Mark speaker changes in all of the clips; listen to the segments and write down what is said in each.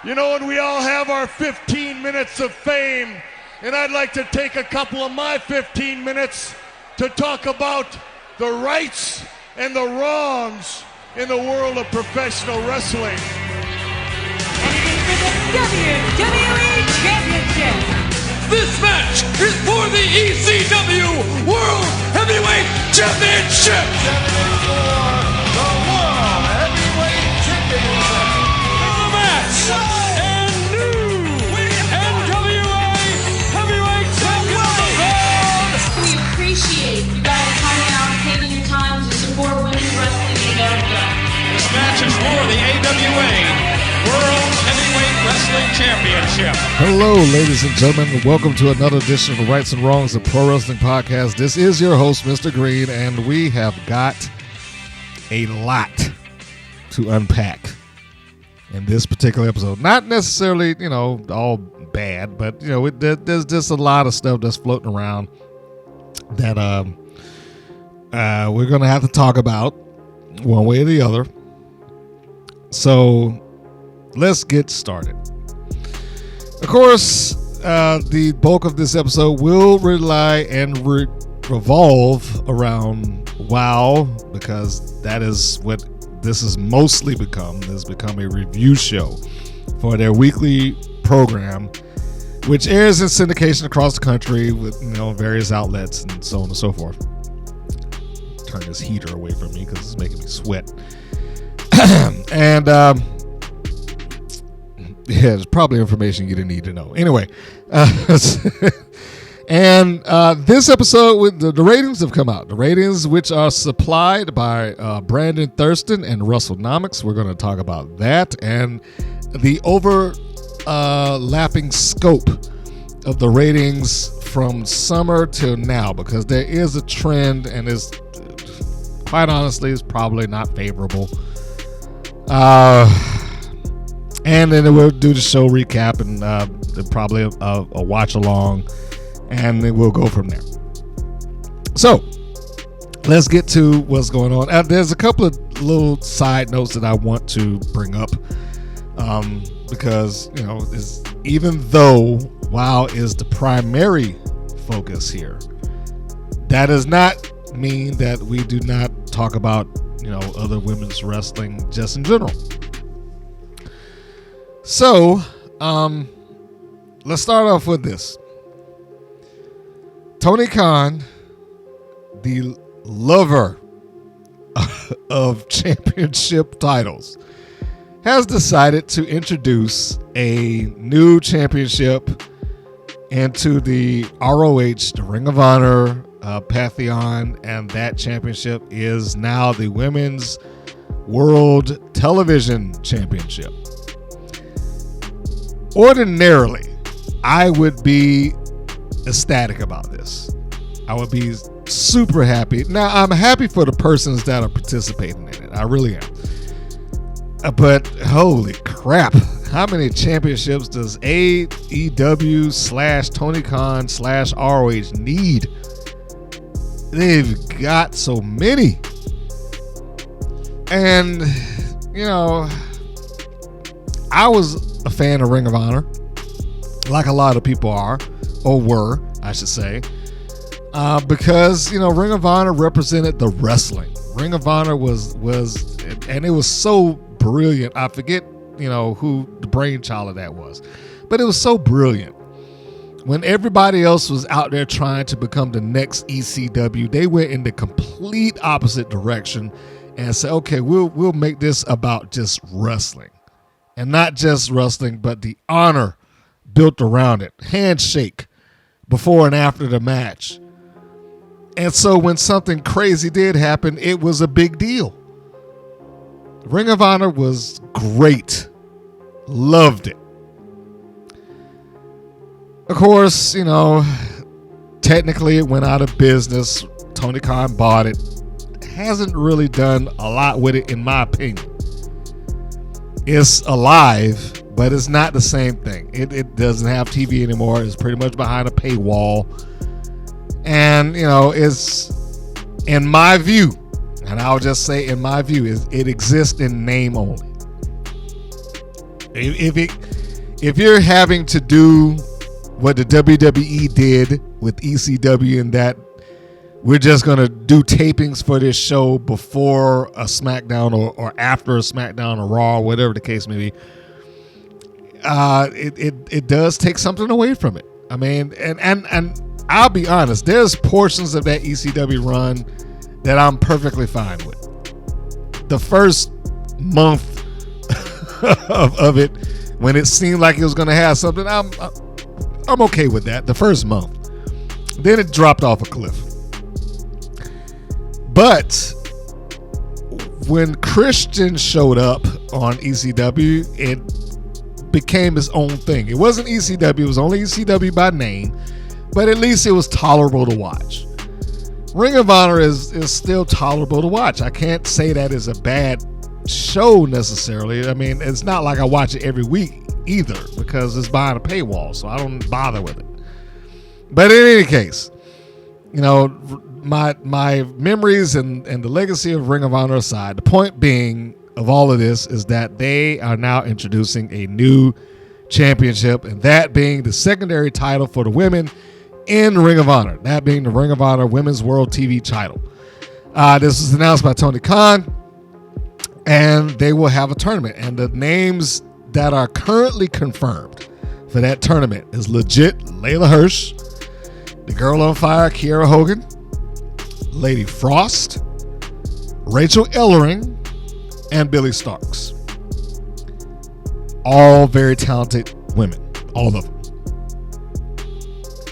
Speaker 1: You know, and we all have our 15 minutes of fame, and I'd like to take a couple of my 15 minutes to talk about the rights and the wrongs in the world of professional wrestling.
Speaker 2: And it is for the WWE Championship.
Speaker 3: This match is for the ECW World Heavyweight Championship.
Speaker 4: For the World Heavyweight Championship.
Speaker 3: The match and new NWA Heavyweight Champion.
Speaker 5: We appreciate you guys coming out and taking your time to support women's wrestling in America.
Speaker 3: This match is for the AWA World Heavyweight Wrestling Championship.
Speaker 6: Hello, ladies and gentlemen. Welcome to another edition of the Rights and Wrongs of Pro Wrestling Podcast. This is your host, Mr. Green, and we have got a lot to unpack in this particular episode. Not necessarily, all bad, but, there's just a lot of stuff that's floating around that we're going to have to talk about one way or the other. So let's get started. Of course, the bulk of this episode will rely and revolve around WoW, because that is what this has mostly become. This has become a review show for their weekly program, which airs in syndication across the country with various outlets and so on and so forth. Turn this heater away from me because it's making me sweat. And there's probably information you didn't need to know. Anyway, and this episode, with the ratings have come out. The ratings, which are supplied by Brandon Thurston and Russell Nomics. We're going to talk about that and the overlapping scope of the ratings from summer till now, because there is a trend, and is quite honestly is probably not favorable. And then we'll do the show recap and probably a watch along, and then we'll go from there. So let's get to what's going on. There's a couple of little side notes that I want to bring up, because even though WoW is the primary focus here, that does not mean that we do not talk about other women's wrestling just in general. So, let's start off with this. Tony Khan, the lover of championship titles, has decided to introduce a new championship into the ROH, the Ring of Honor pantheon, and that championship is now the Women's World Television Championship. Ordinarily, I would be ecstatic about this. I would be super happy. Now, I'm happy for the persons that are participating in it. I really am. But holy crap, how many championships does AEW / Tony Khan / ROH need? They've got so many. And, I was a fan of Ring of Honor, like a lot of people are, or were, I should say, because Ring of Honor represented the wrestling. Ring of Honor was, and it was so brilliant. I forget, who the brainchild of that was, but it was so brilliant. When everybody else was out there trying to become the next ECW, they went in the complete opposite direction and said, okay, we'll make this about just wrestling. And not just wrestling, but the honor built around it. Handshake before and after the match. And so when something crazy did happen, it was a big deal. Ring of Honor was great. Loved it. Of course, technically it went out of business. Tony Khan bought it. Hasn't really done a lot with it, in my opinion. It's alive, but it's not the same thing. It doesn't have TV anymore. It's pretty much behind a paywall. And, it's, in my view, and I'll just say in my view, is it exists in name only. If you're having to do what the WWE did with ECW, in that we're just going to do tapings for this show before a SmackDown or after a SmackDown or Raw, whatever the case may be, it does take something away from it. I mean, and I'll be honest, there's portions of that ECW run that I'm perfectly fine with. The first month of it, when it seemed like it was going to have something, I'm okay with that. The first month, then it dropped off a cliff. But when Christian showed up on ECW, it became his own thing. It wasn't ECW; it was only ECW by name, but at least it was tolerable to watch. Ring of Honor is still tolerable to watch. I can't say that is a bad show necessarily. I mean, it's not like I watch it every week either, because it's behind a paywall, so I don't bother with it. But in any case, you know, my memories and the legacy of Ring of Honor aside, the point being of all of this is that they are now introducing a new championship, and that being the secondary title for the women in Ring of Honor, that being the Ring of Honor Women's World TV title. This was announced by Tony Khan, and they will have a tournament, and the names that are currently confirmed for that tournament is legit Layla Hirsch, the Girl on Fire Kiera Hogan, Lady Frost, Rachel Ellering, and Billy Starks. All very talented women, all of them.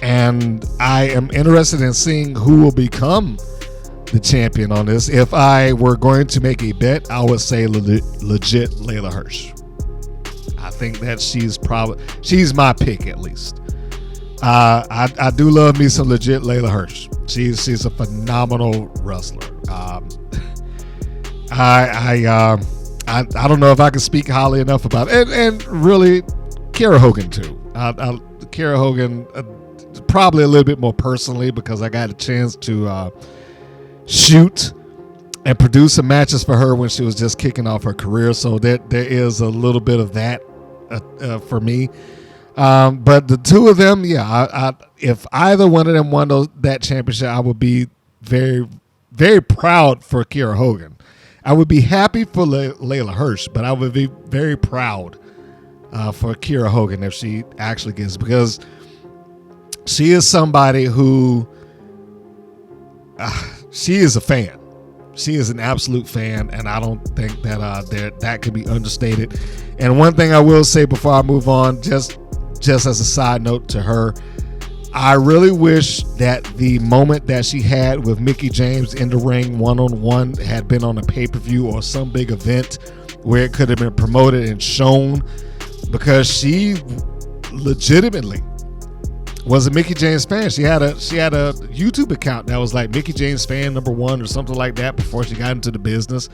Speaker 6: And I am interested in seeing who will become the champion on this. If I were going to make a bet, I would say legit Layla Hirsch. I think that she's my pick at least. I do love me some legit Layla Hirsch. She's a phenomenal wrestler. I don't know if I can speak highly enough about it. And really, Kiera Hogan too. Kiera Hogan probably a little bit more personally, because I got a chance to shoot and produce some matches for her when she was just kicking off her career. So there is a little bit of that for me. But the two of them, yeah, if either one of them won that championship, I would be very, very proud for Kiera Hogan. I would be happy for Layla Hirsch, but I would be very proud for Kiera Hogan if she actually gets, because she is somebody who she is a fan. She is an absolute fan, and I don't think that that could be understated. And one thing I will say before I move on, just as a side note to her, I really wish that the moment that she had with Mickie James in the ring one-on-one had been on a pay-per-view or some big event where it could have been promoted and shown, because she legitimately was a Mickie James fan. She had a YouTube account that was like Mickie James fan #1 or something like that before she got into the business.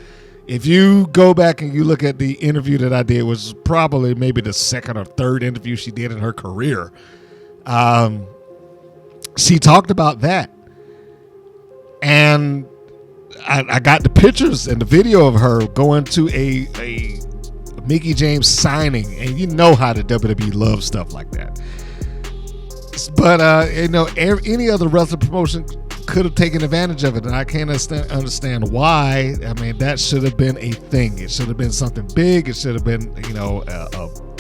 Speaker 6: If you go back and you look at the interview that I did, which was probably maybe the second or third interview she did in her career, she talked about that. And I got the pictures and the video of her going to a Mickie James signing, and you know how the WWE loves stuff like that. But any other wrestling promotion could have taken advantage of it, and I can't understand why. I mean, that should have been a thing. It should have been something big. It should have been,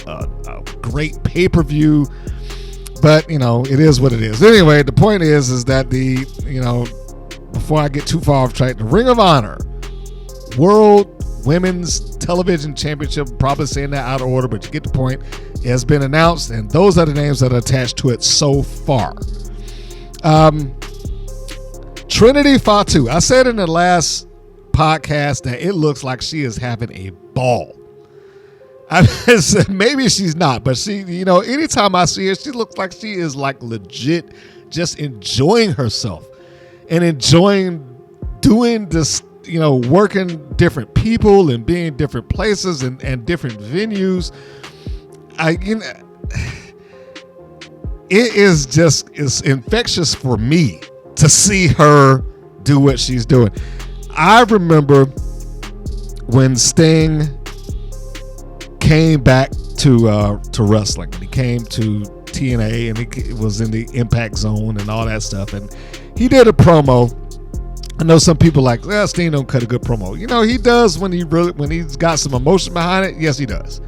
Speaker 6: a great pay-per-view. But it is what it is. Anyway, the point is that before I get too far off track, the Ring of Honor World Women's Television Championship, probably saying that out of order, but you get the point, it has been announced, and those are the names that are attached to it so far. Trinity Fatu. I said in the last podcast that it looks like she is having a ball. Maybe she's not, but she, anytime I see her, she looks like she is like legit just enjoying herself and enjoying doing this, working different people and being in different places and different venues. It's infectious for me to see her do what she's doing. I remember when Sting came back to wrestling. He came to TNA and he was in the Impact Zone and all that stuff. And he did a promo. I know some people like, well, Steen don't cut a good promo. You know, he does when he's got some emotion behind it. Yes, he does.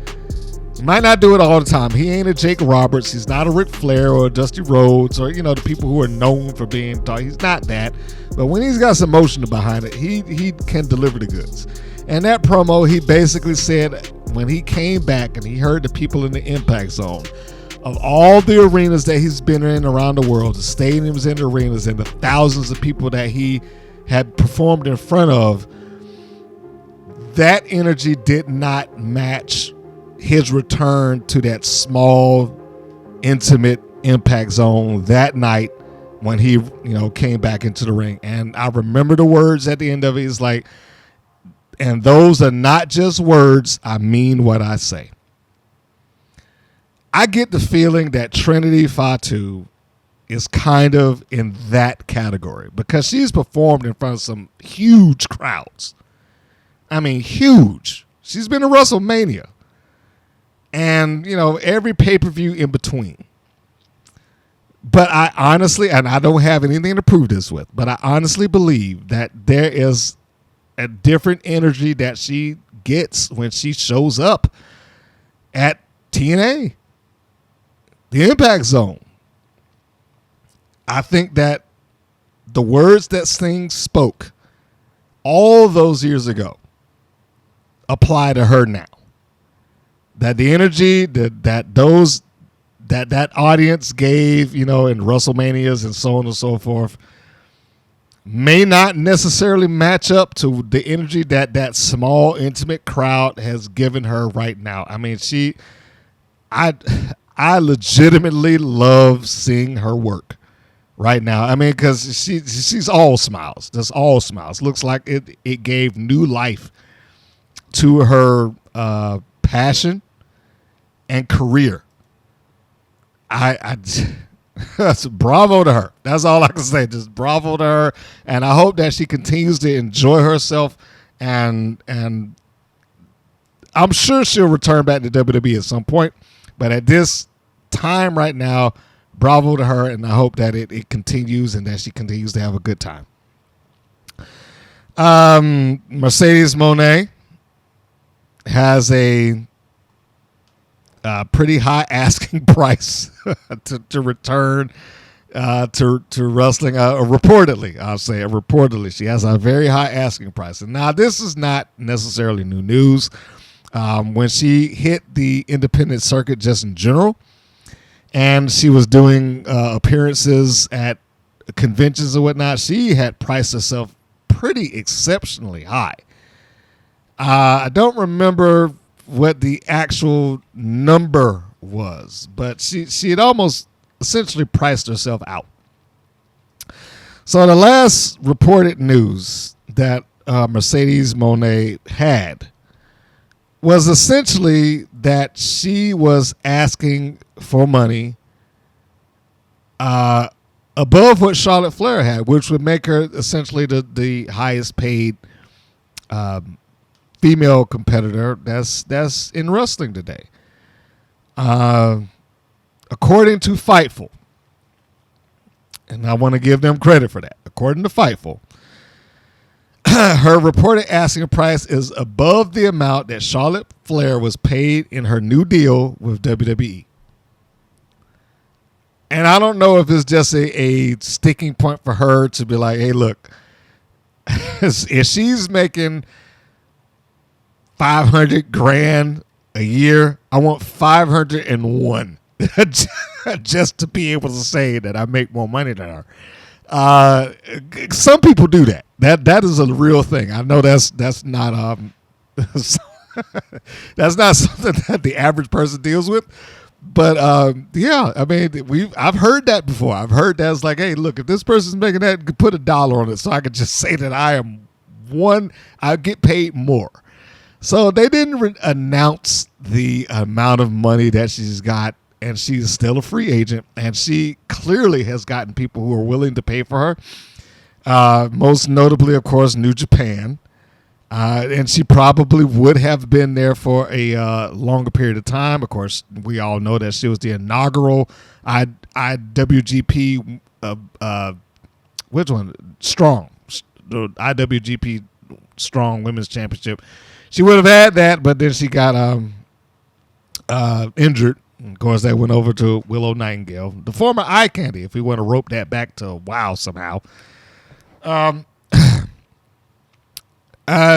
Speaker 6: He might not do it all the time. He ain't a Jake Roberts. He's not a Ric Flair or a Dusty Rhodes or, you know, the people who are known for being tall. He's not that. But when he's got some emotion behind it, he can deliver the goods. And that promo, he basically said when he came back and he heard the people in the Impact Zone, of all the arenas that he's been in around the world, the stadiums and the arenas and the thousands of people that he had performed in front of, that energy did not match his return to that small, intimate Impact Zone that night when he, you know, came back into the ring. And I remember the words at the end of it. It's like, and those are not just words. I mean what I say. I get the feeling that Trinity Fatu is kind of in that category because she's performed in front of some huge crowds. I mean, huge. She's been to WrestleMania. And, you know, every pay-per-view in between. But I honestly, and I don't have anything to prove this with, but I honestly believe that there is a different energy that she gets when she shows up at TNA, the Impact Zone. I think that the words that Sting spoke all those years ago apply to her now. That the energy that audience gave, you know, in WrestleManias and so on and so forth, may not necessarily match up to the energy that small, intimate crowd has given her right now. I mean, I legitimately love seeing her work right now. I mean, because she's all smiles, just all smiles. Looks like it gave new life to her passion and career. That's bravo to her. That's all I can say. Just bravo to her, and I hope that she continues to enjoy herself. And I'm sure she'll return back to WWE at some point. But at this time right now, bravo to her, and I hope that it continues and that she continues to have a good time. Mercedes Moné has a pretty high asking price to return to wrestling. Reportedly, I'll say it. Reportedly, she has a very high asking price. And now this is not necessarily new news. When she hit the independent circuit just in general, and she was doing appearances at conventions and whatnot, she had priced herself pretty exceptionally high. I don't remember what the actual number was, but she had almost essentially priced herself out. So the last reported news that Mercedes Moné had was essentially that she was asking for money above what Charlotte Flair had, which would make her essentially the highest paid female competitor that's in wrestling today. According to Fightful, and I want to give them credit for that. According to Fightful, her reported asking price is above the amount that Charlotte Flair was paid in her new deal with WWE. And I don't know if it's just a sticking point for her to be like, hey, look, if she's making $500,000 a year, I want 501 just to be able to say that I make more money than her. Some people do that. That is a real thing. I know that's not that's not something that the average person deals with. But yeah, I mean, I've heard that before. I've heard that it's like, hey, look, if this person's making that, put $1 on it, so I could just say that I get paid more. So they didn't announce the amount of money that she's got, and she's still a free agent, and she clearly has gotten people who are willing to pay for her. Most notably, of course, New Japan. And she probably would have been there for a longer period of time. Of course, we all know that she was the inaugural IWGP, which one? Strong. The IWGP Strong Women's Championship. She would have had that, but then she got injured. Of course, that went over to Willow Nightingale, the former Eye Candy, if we want to rope that back to WoW somehow.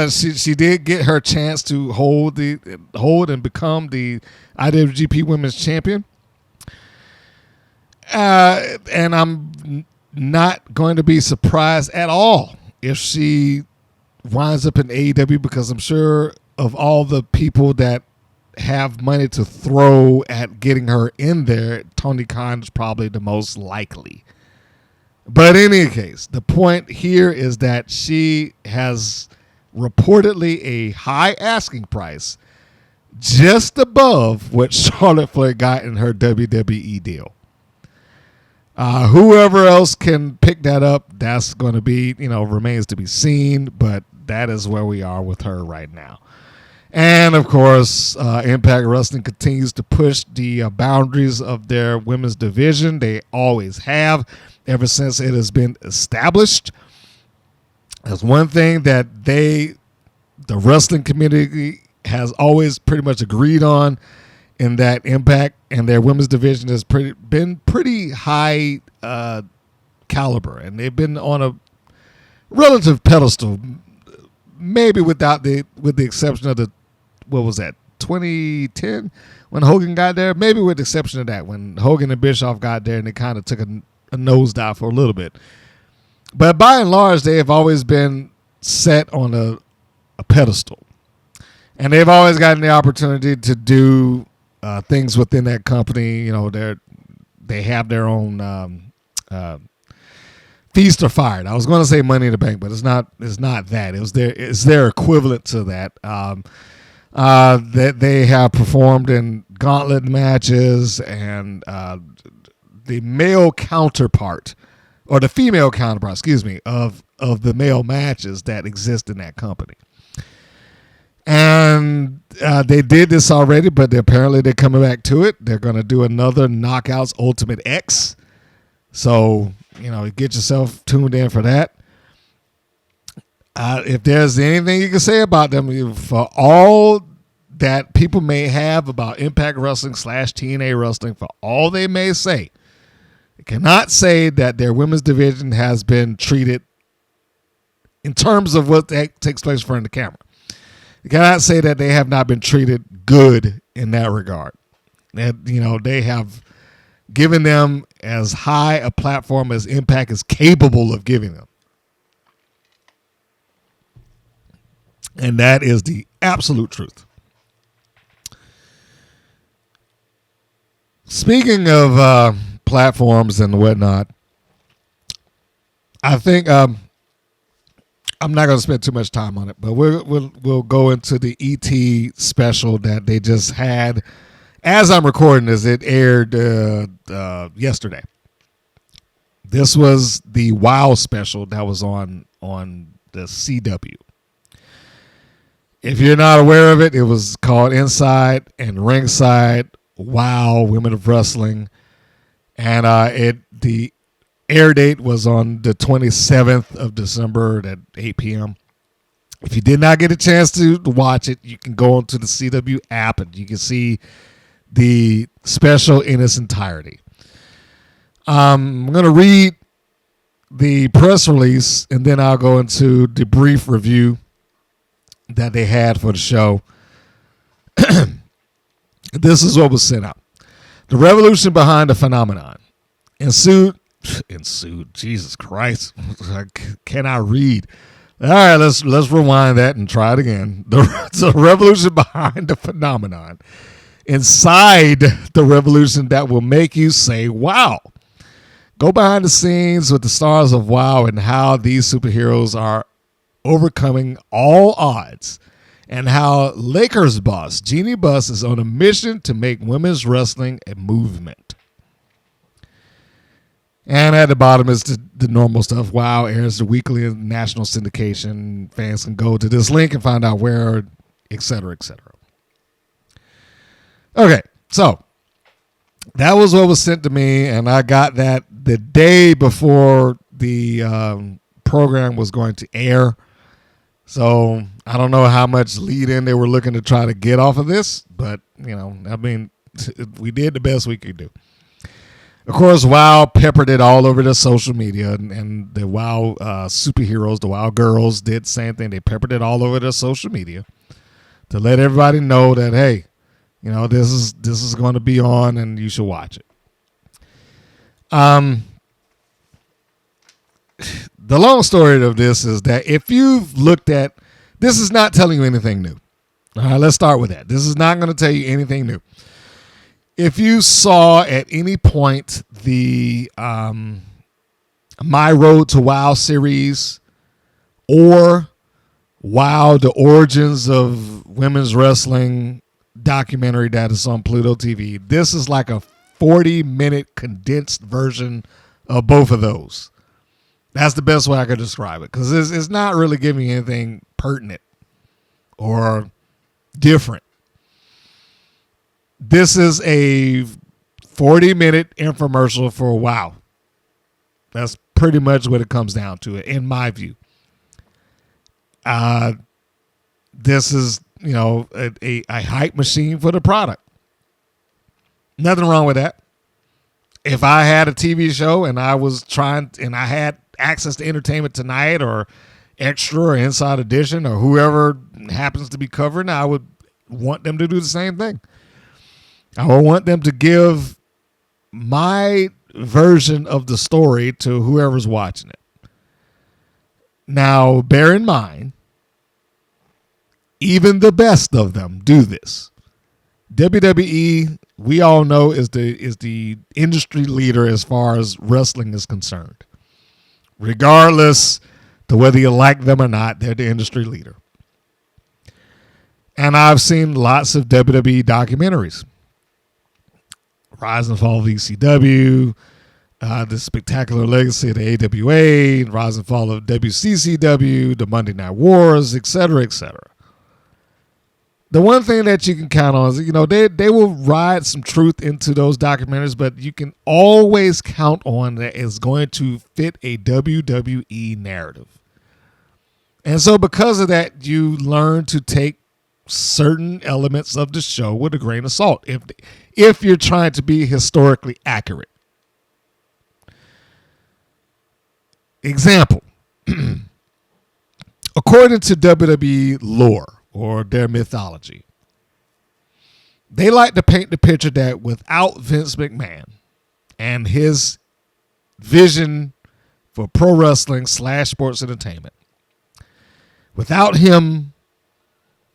Speaker 6: She did get her chance to hold and become the IWGP Women's Champion. And I'm not going to be surprised at all if she winds up in AEW, because I'm sure of all the people that have money to throw at getting her in there, Tony Khan is probably the most likely. But in any case, the point here is that she has reportedly a high asking price, just above what Charlotte Flair got in her WWE deal. Whoever else can pick that up, that's going to be, remains to be seen, but that is where we are with her right now. And, of course, Impact Wrestling continues to push the boundaries of their women's division. They always have, ever since it has been established. That's one thing that the wrestling community has always pretty much agreed on, in that Impact and their women's division has been pretty high caliber, and they've been on a relative pedestal, maybe with the exception of 2010 when Hogan got there, maybe with the exception of that, when Hogan and Bischoff got there and they kind of took a nosedive for a little bit. But by and large, they have always been set on a pedestal, and they've always gotten the opportunity to do things within that company. They have their own feast or fired. I was going to say Money in the Bank, but it's not that. It's their equivalent to that. That they have performed in gauntlet matches, and the male counterpart, or the female counterpart, of the male matches that exist in that company. And they did this already, but apparently they're coming back to it. They're going to do another Knockouts Ultimate X. So, get yourself tuned in for that. If there's anything you can say about them, for all that people may have about Impact Wrestling / TNA Wrestling, for all they may say, they cannot say that their women's division has been treated, in terms of what takes place in front of the camera, you cannot say that they have not been treated good in that regard. That, they have given them as high a platform as Impact is capable of giving them. And that is the absolute truth. Speaking of platforms and whatnot, I think I'm not going to spend too much time on it, but we'll go into the ET special that they just had. As I'm recording this, it aired yesterday. This was the WoW special that was on the CW. If you're not aware of it, it was called Inside and Ringside WoW Women of Wrestling, and the air date was on the 27th of December at 8 p.m. If you did not get a chance to watch it, you can go onto the CW app and you can see the special in its entirety. I'm going to read the press release, and then I'll go into the brief review that they had for the show. This is what was sent out. The revolution behind the phenomenon ensued. Jesus Christ. Can I read? All right, let's rewind that and try it again. The revolution behind the phenomenon. Inside the revolution that will make you say, wow. Go behind the scenes with the stars of WoW and how these superheroes are overcoming all odds, and how Lakers boss Jeannie Buss is on a mission to make women's wrestling a movement. And at the bottom is the normal stuff. WoW airs the weekly and national syndication. Fans can go to this link and find out where, et cetera, et cetera. Okay, so that was what was sent to me, and I got that the day before the program was going to air. So I don't know how much lead in they were looking to try to get off of this, but, you know, I mean, we did the best we could do. Of course, WoW peppered it all over the social media, and the WoW superheroes, the WoW girls, did the same thing. They peppered it all over their social media to let everybody know that, hey, you know, this is going to be on, and you should watch it. The long story of this is that if you've looked at, this is not telling you anything new. All right, let's start with that. This is not going to tell you anything new. If you saw at any point the My Road to WoW series or WoW, the Origins of Women's Wrestling documentary that is on Pluto TV, this is like a 40-minute condensed version of both of those. That's the best way I could describe it, because it's not really giving you anything pertinent or different. This is a 40-minute infomercial for WoW. That's pretty much what it comes down to, in my view. This is, you know, a hype machine for the product. Nothing wrong with that. If I had a TV show and I had access to Entertainment Tonight or Extra or Inside Edition or whoever happens to be covering, I would want them to do the same thing. I would want them to give my version of the story to whoever's watching it. Now, bear in mind, even the best of them do this. WWE, we all know, is the industry leader as far as wrestling is concerned. Regardless to whether you like them or not, they're the industry leader. And I've seen lots of WWE documentaries. Rise and Fall of ECW, The Spectacular Legacy of the AWA, Rise and Fall of WCCW, the Monday Night Wars, etc., etc. The one thing that you can count on is, you know, they will ride some truth into those documentaries, but you can always count on that it's going to fit a WWE narrative. And so because of that, you learn to take certain elements of the show with a grain of salt if you're trying to be historically accurate. Example. According to WWE lore or their mythology, they like to paint the picture that without Vince McMahon and his vision for pro wrestling / sports entertainment, without him,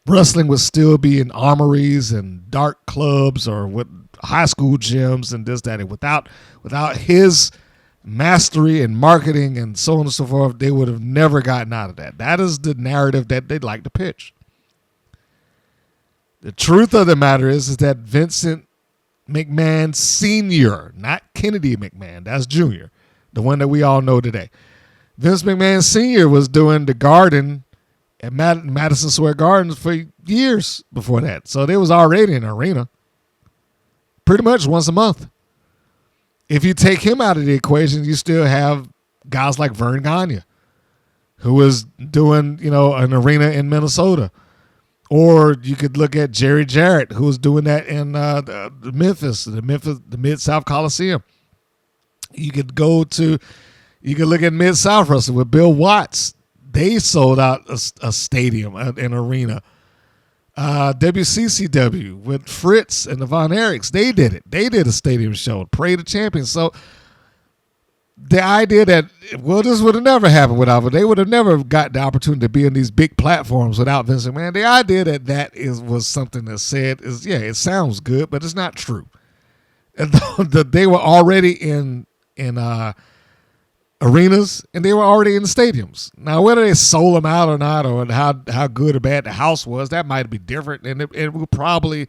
Speaker 6: wrestling would still be in armories and dark clubs or with high school gyms and this, that. And without his mastery and marketing and so on and so forth, they would have never gotten out of that. That is the narrative that they'd like to pitch. The truth of the matter is that Vincent McMahon Sr., not Kennedy McMahon, that's Jr., the one that we all know today. Vince McMahon Sr. was doing the Garden at Madison Square Garden for years before that. So there was already an arena pretty much once a month. If you take him out of the equation, you still have guys like Vern Gagne, who was doing, you know, an arena in Minnesota. Or you could look at Jerry Jarrett, who was doing that in Memphis, the Mid-South Coliseum. You could look at Mid-South Wrestling with Bill Watts. They sold out a stadium, an arena. WCCW with Fritz and the Von Erichs, they did it. They did a stadium show, Parade of Champions. So the idea that, well, this would have never happened without it. They would have never got the opportunity to be on these big platforms without Vince McMahon. The idea that was something that said is, yeah, it sounds good, but it's not true. And they were already in arenas, and they were already in the stadiums. Now, whether they sold them out or not, or how good or bad the house was, that might be different, and it will probably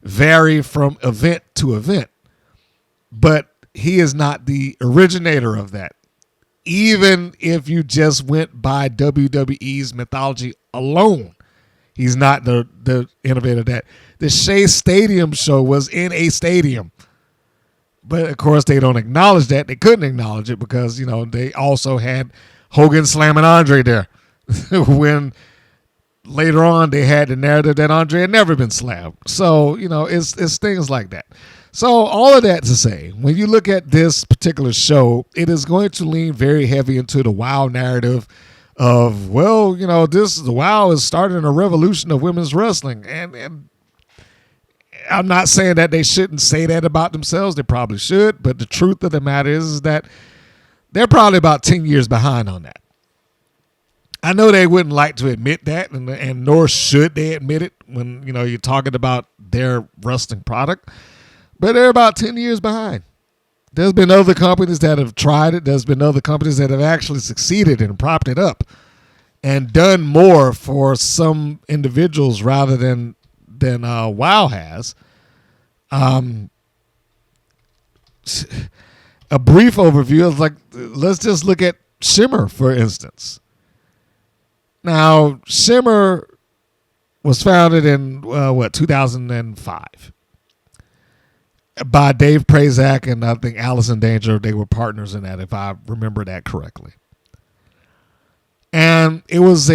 Speaker 6: vary from event to event. But he is not the originator of that. Even if you just went by WWE's mythology alone, he's not the innovator of that. The Shea Stadium show was in a stadium. But, of course, they don't acknowledge that. They couldn't acknowledge it because, they also had Hogan slamming Andre there. When later on they had the narrative that Andre had never been slammed. So, it's things like that. So all of that to say, when you look at this particular show, it is going to lean very heavy into the WOW narrative of, the WOW is starting a revolution of women's wrestling. And I'm not saying that they shouldn't say that about themselves. They probably should. But the truth of the matter is that they're probably about 10 years behind on that. I know they wouldn't like to admit that, and nor should they admit it when, you're talking about their wrestling product. But they're about 10 years behind. There's been other companies that have tried it. There's been other companies that have actually succeeded and propped it up and done more for some individuals rather than WOW has. A brief overview is let's just look at Shimmer, for instance. Now, Shimmer was founded in, 2005. By Dave Prazak and I think Allison Danger. They were partners in that, if I remember that correctly. And it was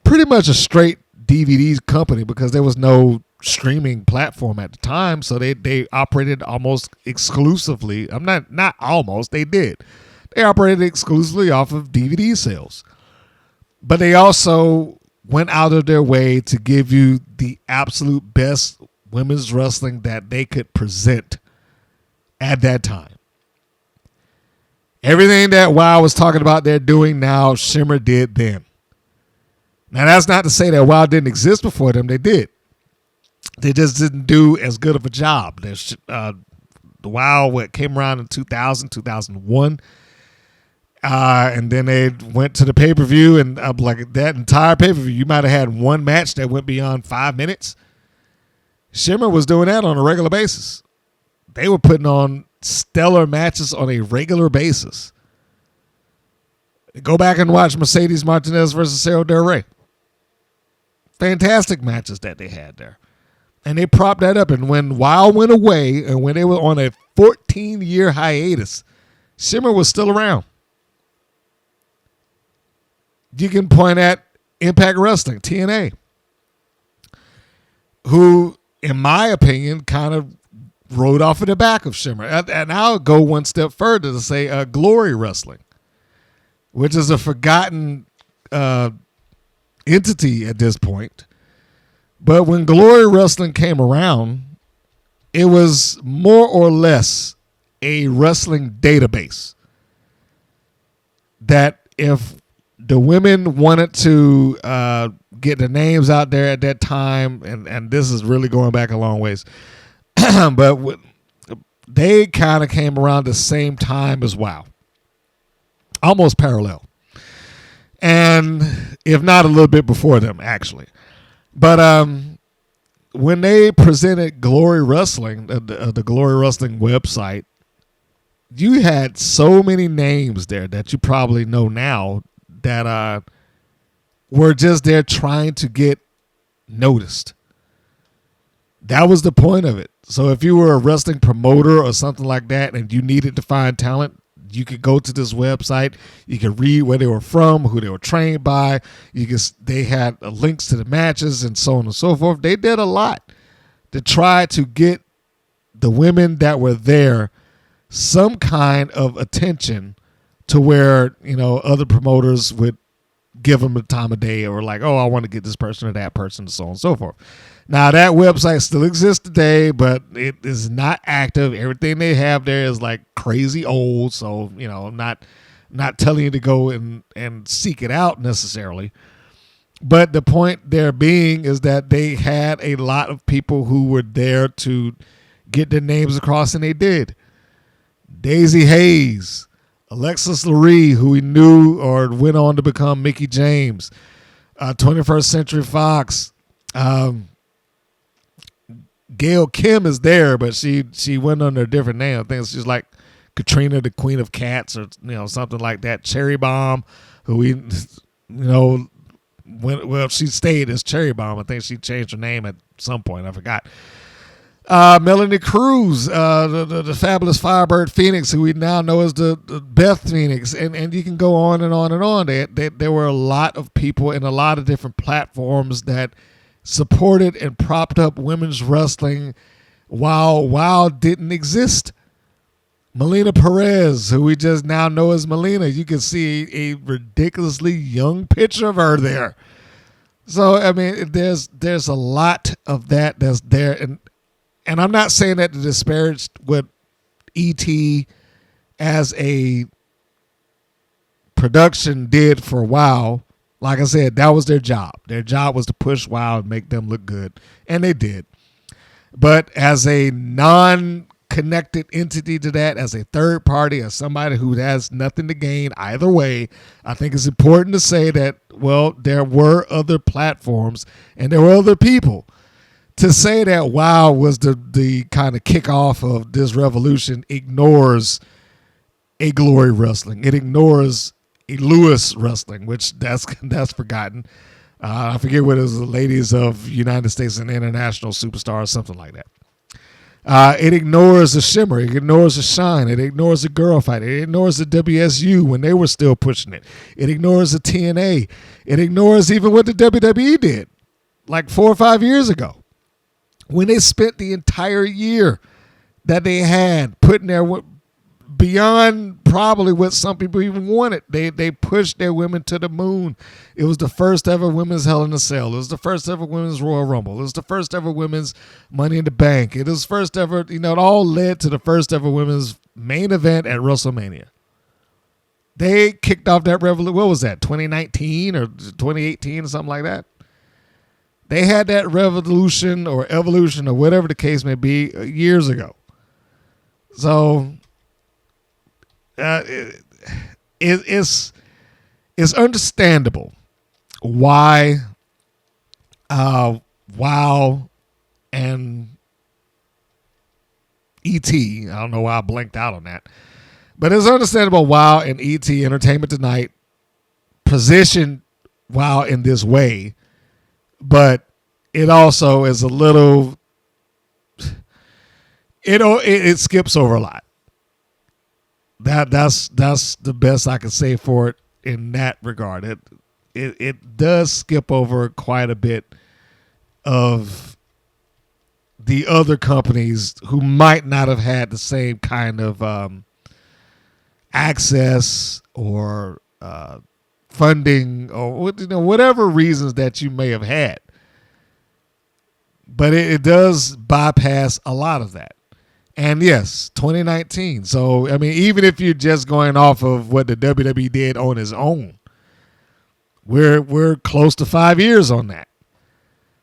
Speaker 6: pretty much a straight DVD company because there was no streaming platform at the time. So they operated almost exclusively. Not almost, they did. They operated exclusively off of DVD sales. But they also went out of their way to give you the absolute best women's wrestling that they could present at that time. Everything that WOW was talking about they're doing now, Shimmer did then. Now, that's not to say that WOW didn't exist before them. They did. They just didn't do as good of a job. The WOW came around in 2000, 2001. And then they went to the pay-per-view, and that entire pay-per-view, you might have had one match that went beyond 5 minutes. Shimmer was doing that on a regular basis. They were putting on stellar matches on a regular basis. Go back and watch Mercedes Martinez versus Sarah Del Rey. Fantastic matches that they had there. And they propped that up. And when WOW went away and when they were on a 14-year hiatus, Shimmer was still around. You can point at Impact Wrestling, TNA, who, in my opinion, kind of rode off of the back of Shimmer. And I'll go one step further to say Glory Wrestling, which is a forgotten entity at this point. But when Glory Wrestling came around, it was more or less a wrestling database that if the women wanted to get the names out there at that time, and this is really going back a long ways, but they kind of came around the same time as WOW. Almost parallel. And if not a little bit before them, actually. But when they presented Glory Wrestling, the Glory Wrestling website, you had so many names there that you probably know now that were just there trying to get noticed. That was the point of it. So if you were a wrestling promoter or something like that and you needed to find talent, you could go to this website. You could read where they were from, who they were trained by. They had links to the matches and so on and so forth. They did a lot to try to get the women that were there some kind of attention to where, other promoters would give them the time of day or like, oh, I want to get this person or that person and so on and so forth. Now, that website still exists today, but it is not active. Everything they have there is like crazy old. So, I'm not telling you to go and seek it out necessarily. But the point there being is that they had a lot of people who were there to get their names across, and they did. Daisy Hayes, Alexis Lurie, who we knew or went on to become Mickie James, 21st Century Fox. Gail Kim is there, but she went under a different name. I think she's like Katarina, the Queen of Cats, or something like that. Cherry Bomb, who well, she stayed as Cherry Bomb. I think she changed her name at some point. I forgot. Melanie Cruz, the fabulous Firebird Phoenix, who we now know as the Beth Phoenix, and you can go on and on and on. There were a lot of people in a lot of different platforms that supported and propped up women's wrestling while WOW didn't exist. Melina Perez, who we just now know as Melina, you can see a ridiculously young picture of her there. So I mean, there's a lot of that that's there, and I'm not saying that to disparage what ET as a production did for WOW. Like I said, that was their job. Their job was to push WOW and make them look good, and they did. But as a non-connected entity to that, as a third party, as somebody who has nothing to gain either way, I think it's important to say that, well, there were other platforms and there were other people. To say that WOW was the kind of kickoff of this revolution ignores a Glory Wrestling. It ignores a Lewis Wrestling, which that's forgotten. I forget what it was, the Ladies of United States and International Superstars, something like that. It ignores the Shimmer. It ignores the Shine. It ignores the Girl Fight. It ignores the WSU when they were still pushing it. It ignores the TNA. It ignores even what the WWE did like 4 or 5 years ago, when they spent the entire year that they had putting their beyond probably what some people even wanted. They pushed their women to the moon. It was the first ever women's Hell in a Cell. It was the first ever women's Royal Rumble. It was the first ever women's Money in the Bank. It was first ever, it all led to the first ever women's main event at WrestleMania. They kicked off that revolution. What was that, 2019 or 2018 or something like that? They had that revolution or evolution or whatever the case may be years ago. So it's understandable why WOW and ET, I don't know why I blanked out on that, but it's understandable WOW and ET, Entertainment Tonight, positioned WOW in this way. But it also is a little, it skips over a lot. That's the best I can say for it in that regard. It does skip over quite a bit of the other companies who might not have had the same kind of access or funding or whatever reasons that you may have had, but it does bypass a lot of that. And yes, 2019. So I mean, even if you're just going off of what the WWE did on its own, we're close to 5 years on that.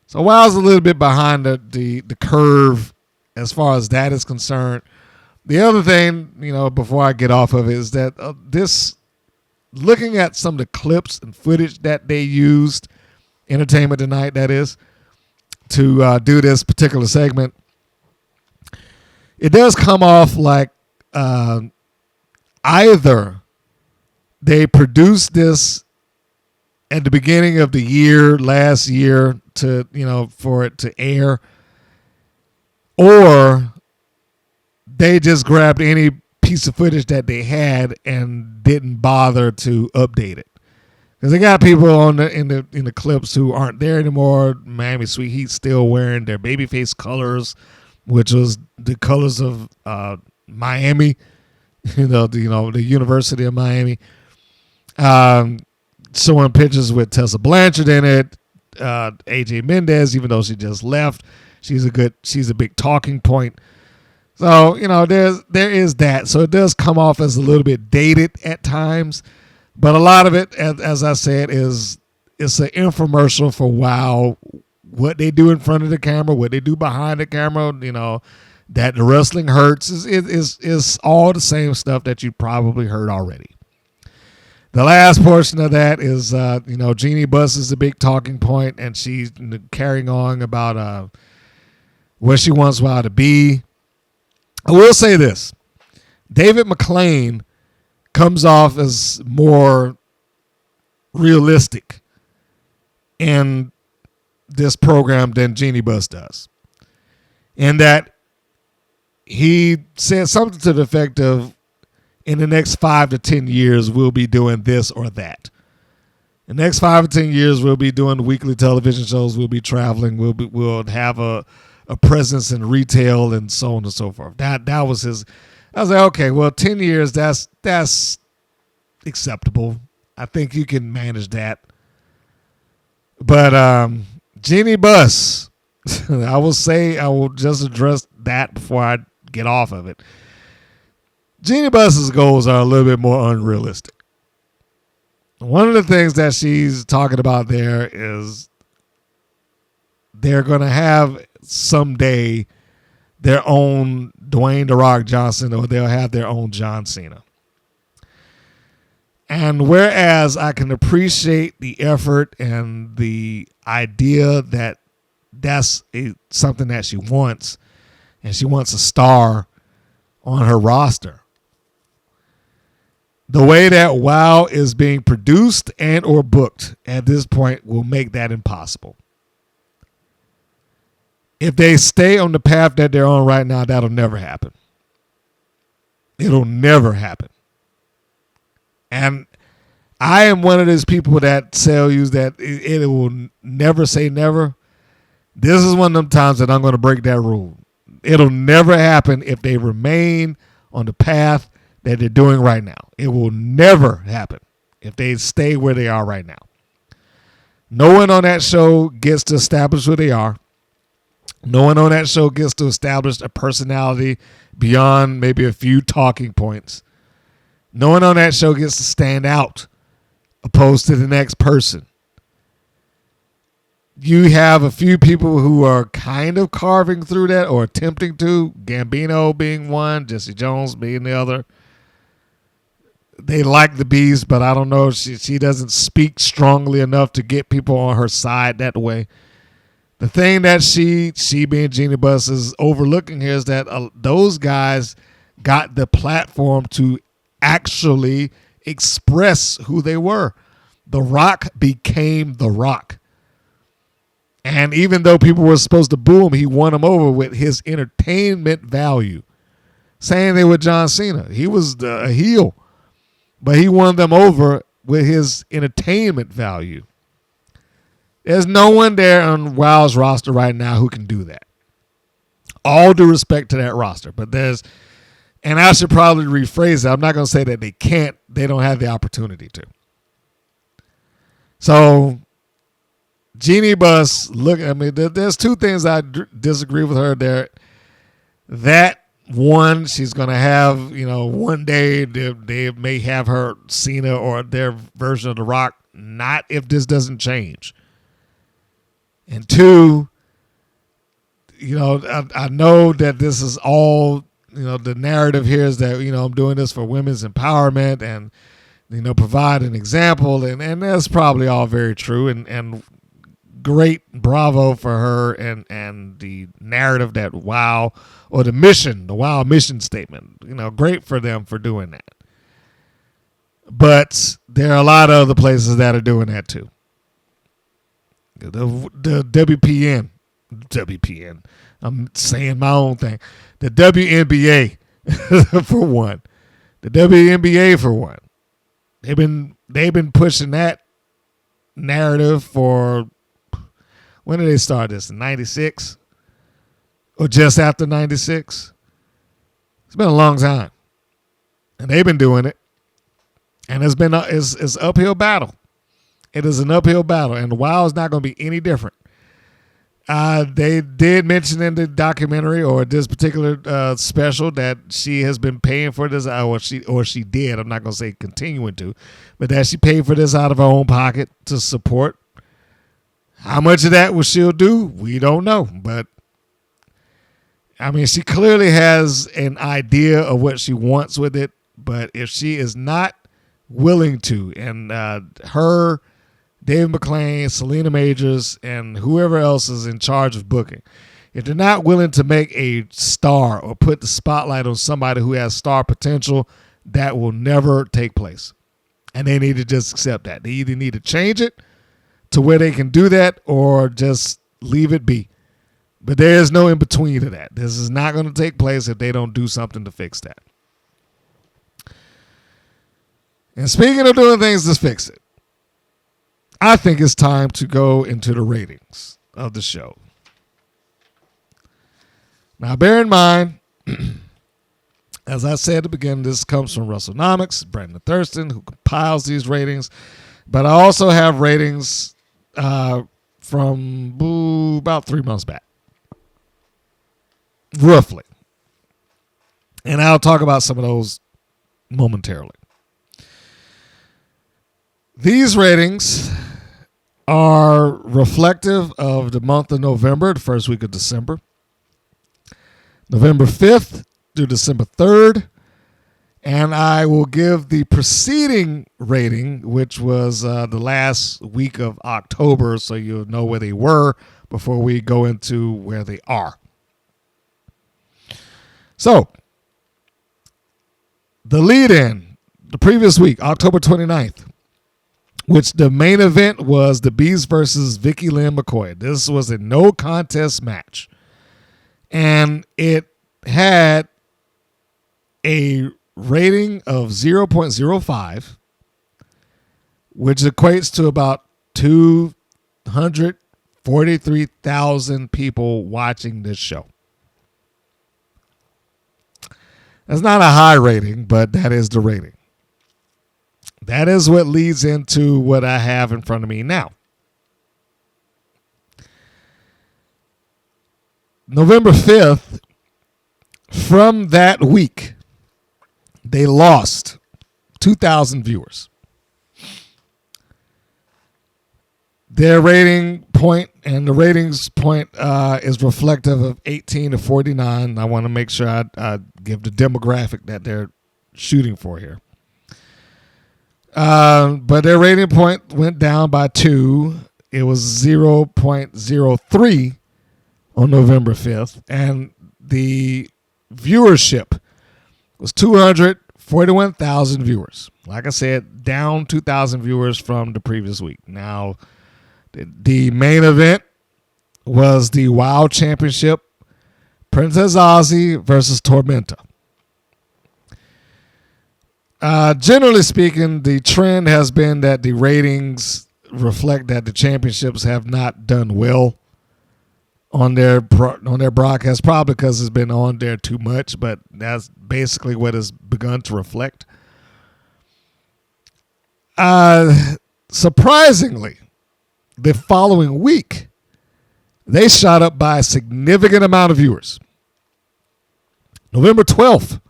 Speaker 6: So WOW's a little bit behind the curve as far as that is concerned. The other thing, before I get off of it, is that this. Looking at some of the clips and footage that they used, Entertainment Tonight, that is, to do this particular segment, it does come off like either they produced this at the beginning of the year, last year, to for it to air, or they just grabbed any piece of footage that they had and didn't bother to update it, because they got people in the clips who aren't there anymore. Miami Sweet Heat still wearing their babyface colors, which was the colors of Miami, the University of Miami. Showing pictures with Tessa Blanchard in it, AJ Mendez, even though she just left, she's a big talking point. So, there is that. So it does come off as a little bit dated at times. But a lot of it, as I said, it's an infomercial for WOW. What they do in front of the camera, what they do behind the camera, that the wrestling hurts is all the same stuff that you probably heard already. The last portion of that is, Jeannie Buss is the big talking point, and she's carrying on about what she wants WOW to be. I will say this. David McLane comes off as more realistic in this program than Jeannie Buss does. In that he said something to the effect of, in the next 5 to 10 years, we'll be doing this or that. In the next 5 or 10 years, we'll be doing weekly television shows. We'll be traveling. We'll have a presence in retail and so on and so forth. That was his. I was like, okay, well, 10 years, that's acceptable. I think you can manage that. But Jeannie Buss, I will just address that before I get off of it. Jeannie Buss's goals are a little bit more unrealistic. One of the things that she's talking about there is they're going to have someday their own Dwayne "The Rock" Johnson, or they'll have their own John Cena. And whereas I can appreciate the effort and the idea that that's something that she wants, and she wants a star on her roster, the way that WoW is being produced and or booked at this point will make that impossible. If they stay on the path that they're on right now, that'll never happen. It'll never happen. And I am one of those people that tell you that it will never say never. This is one of them times that I'm going to break that rule. It'll never happen if they remain on the path that they're doing right now. It will never happen if they stay where they are right now. No one on that show gets to establish who they are. No one on that show gets to establish a personality beyond maybe a few talking points. No one on that show gets to stand out opposed to the next person. You have a few people who are kind of carving through that or attempting to, Gambino being one, Jesse Jones being the other. They like the beast, but I don't know if she doesn't speak strongly enough to get people on her side that way. The thing that she being Jeannie Buss is overlooking here is that those guys got the platform to actually express who they were. The Rock became The Rock. And even though people were supposed to boo him, he won them over with his entertainment value. Same thing with John Cena. He was a heel, but he won them over with his entertainment value. There's no one there on WoW's roster right now who can do that. All due respect to that roster, but and I should probably rephrase it. I'm not going to say that they can't. They don't have the opportunity to. So, Jeannie Buss, there's two things I disagree with her there. That one, she's going to have, one day they may have her Cena or their version of The Rock. Not if this doesn't change. And two, I know that this is all, the narrative here is that, I'm doing this for women's empowerment and, provide an example. And that's probably all very true. And great bravo for her and the narrative that WoW, or the WoW mission statement, great for them for doing that. But there are a lot of other places that are doing that too. The WPN, I'm saying my own thing. The WNBA for one. The WNBA for one. They've been pushing that narrative for, when did they start this? In 96? Or just after 96? It's been a long time. And they've been doing it. And it's uphill battle. It is an uphill battle, and WoW is not going to be any different. They did mention in the documentary or this particular special that she has been paying for this, or she did. I'm not going to say continuing to, but that she paid for this out of her own pocket to support. How much of that will she'll do? We don't know, but she clearly has an idea of what she wants with it. But if she is not willing to, and her, Dave McClain, Selena Majors, and whoever else is in charge of booking, if they're not willing to make a star or put the spotlight on somebody who has star potential, that will never take place. And they need to just accept that. They either need to change it to where they can do that or just leave it be. But there is no in between to that. This is not going to take place if they don't do something to fix that. And speaking of doing things to fix it, I think it's time to go into the ratings of the show. Now, bear in mind, as I said at the beginning, this comes from WrestleNomics, Brandon Thurston, who compiles these ratings. But I also have ratings from about 3 months back, roughly. And I'll talk about some of those momentarily. These ratings are reflective of the month of November, the first week of December, November 5th through December 3rd. And I will give the preceding rating, which was the last week of October, so you'll know where they were before we go into where they are. So, the lead-in, the previous week, October 29th, which the main event was the Beast versus Vicky Lynn McCoy. This was a no contest match. And it had a rating of 0.05, which equates to about 243,000 people watching this show. That's not a high rating, but that is the rating. That is what leads into what I have in front of me now. November 5th, from that week, they lost 2,000 viewers. Their rating point and the ratings point is reflective of 18 to 49. I want to make sure I give the demographic that they're shooting for here. But their rating point went down by 2. It was 0.03 on November 5th. And the viewership was 241,000 viewers. Like I said, down 2,000 viewers from the previous week. Now, the main event was the WoW Championship, Princess Aussie versus Tormenta. Generally speaking, the trend has been that the ratings reflect that the championships have not done well on their broadcast, probably because it's been on there too much, but that's basically what has begun to reflect. Surprisingly, the following week, they shot up by a significant amount of viewers. November 12th,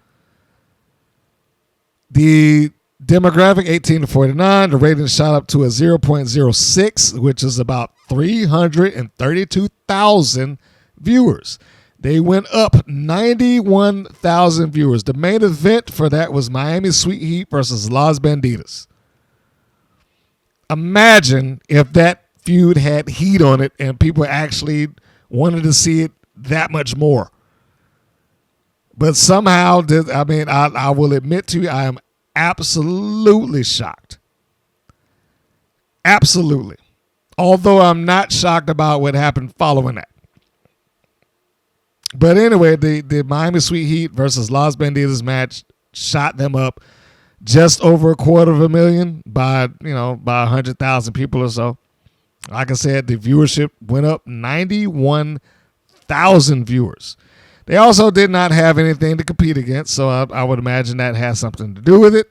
Speaker 6: the demographic 18 to 49, the rating shot up to a 0.06, which is about 332,000 viewers. They went up 91,000 viewers. The main event for that was Miami Sweet Heat versus Las Banditas. Imagine if that feud had heat on it and people actually wanted to see it that much more. But somehow, I will admit to you, I am absolutely shocked. Absolutely. Although I'm not shocked about what happened following that. But anyway, the Miami Sweet Heat versus Las Banditas match shot them up just over 250,000 by 100,000 people or so. Like I said, the viewership went up 91,000 viewers. They also did not have anything to compete against, so I would imagine that has something to do with it.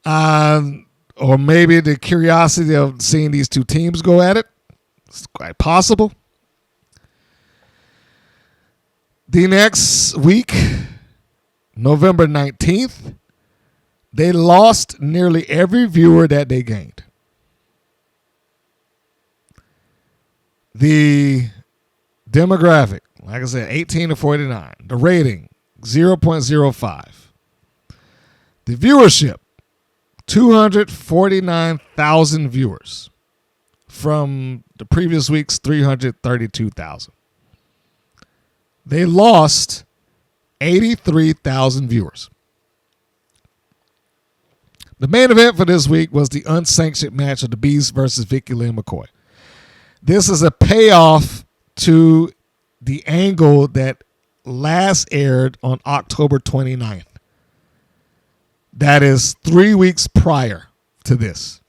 Speaker 6: Or maybe the curiosity of seeing these two teams go at it. It's quite possible. The next week, November 19th, they lost nearly every viewer that they gained. The demographic, like I said, 18 to 49. The rating, 0.05. The viewership, 249,000 viewers from The previous week's 332,000. They lost 83,000 viewers. The main event for this week was the unsanctioned match of the Beast versus Vicky Lynn McCoy. This is a payoff to the angle that last aired on October 29th. That is 3 weeks prior to this.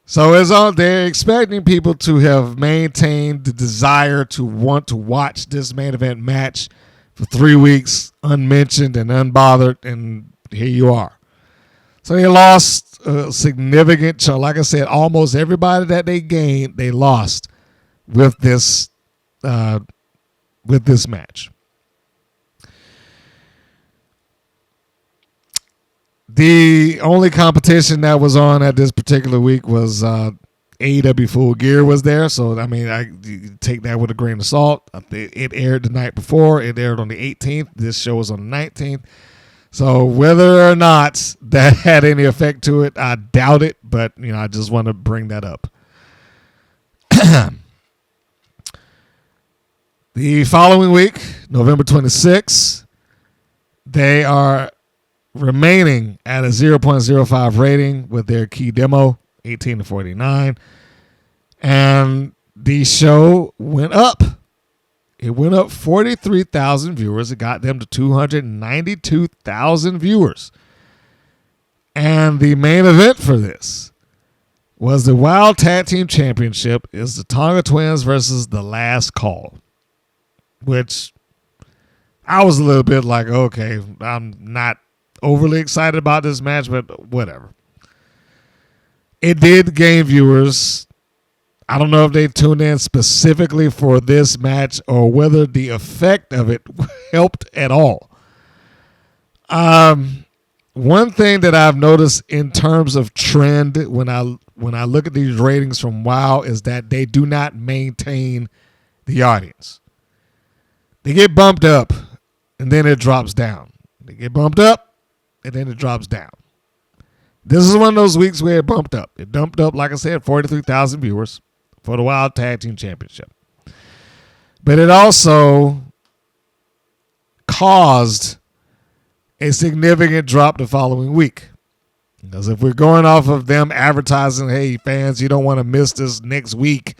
Speaker 6: So they're expecting people to have maintained the desire to want to watch this main event match for 3 weeks unmentioned and unbothered, and here you are. So they lost a significant chunk. Like I said, almost everybody that they gained, they lost with this match. The only competition that was on at this particular week was AEW Full Gear was there. So, I mean, I take that with a grain of salt. It aired the night before. It aired on the 18th. This show was on the 19th. So whether or not that had any effect to it, I doubt it. But, I just want to bring that up. The following week, November 26th, they are remaining at a 0.05 rating with their key demo, 18-49. And the show went up. It went up 43,000 viewers. It got them to 292,000 viewers. And the main event for this was the Wild Tag Team Championship. Is the Tonga Twins versus The Last Call, which I was a little bit like, okay, I'm not overly excited about this match, but whatever. It did gain viewers. I don't know if they tuned in specifically for this match or whether the effect of it helped at all. One thing that I've noticed in terms of trend when I look at these ratings from WoW is that they do not maintain the audience. They get bumped up and then it drops down. They get bumped up and then it drops down. This is one of those weeks where it bumped up. It dumped up, like I said, 43,000 viewers for the Wild Tag Team Championship. But it also caused a significant drop the following week. Because if we're going off of them advertising, hey, fans, you don't want to miss this next week,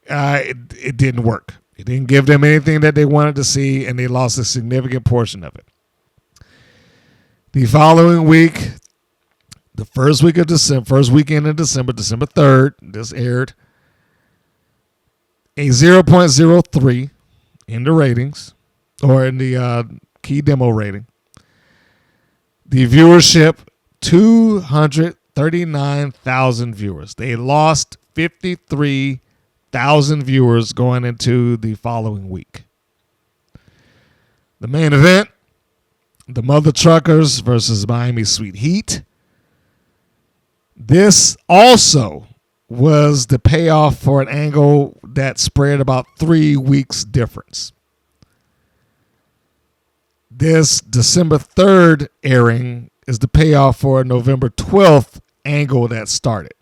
Speaker 6: it didn't work. It didn't give them anything that they wanted to see, and they lost a significant portion of it. The following week, the first weekend of December, December 3rd, this aired a 0.03 in the ratings, or in the key demo rating. The viewership, 239,000 viewers. They lost 53,000 viewers going into the following week. The main event, the Mother Truckers versus Miami Sweet Heat. This also was the payoff for an angle that spread about 3 weeks difference. This December 3rd airing is the payoff for a November 12th angle that started.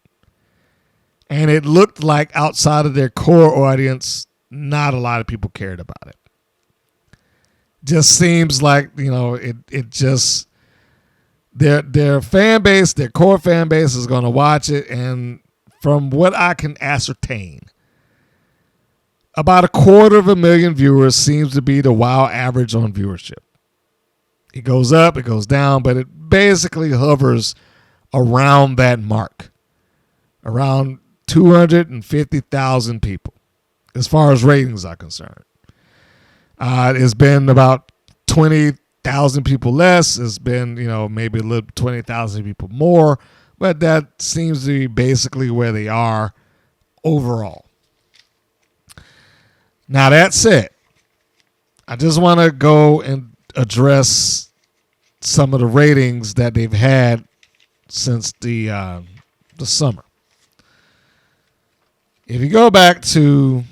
Speaker 6: And it looked like outside of their core audience, not a lot of people cared about it. Just seems like, it just, their fan base, their core fan base is going to watch it. And from what I can ascertain, about 250,000 viewers seems to be the WoW average on viewership. It goes up, it goes down, but it basically hovers around that mark, around 250,000 people, as far as ratings are concerned. It's been about 20,000 people less. It's been, maybe a little 20,000 people more, but that seems to be basically where they are overall. Now, that said, I just want to go and address some of the ratings that they've had since the summer. If you go back to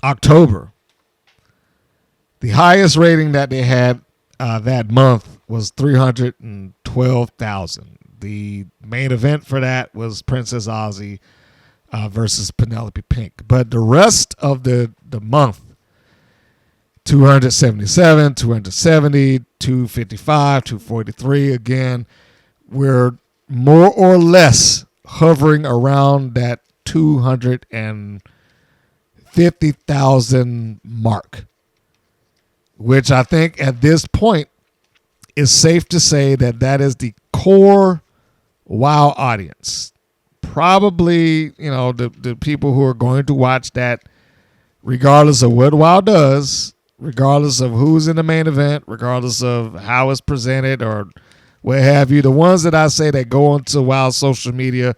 Speaker 6: October, the highest rating that they had that month was 312,000. The main event for that was Princess Aussie versus Penelope Pink. But the rest of the month, 277, 270, 255, 243, again, we're more or less hovering around that 250,000 mark, which I think at this point is safe to say that is the core WoW audience. Probably, the people who are going to watch that regardless of what WoW does, regardless of who's in the main event, regardless of how it's presented or what have you. The ones that I say that go onto WoW social media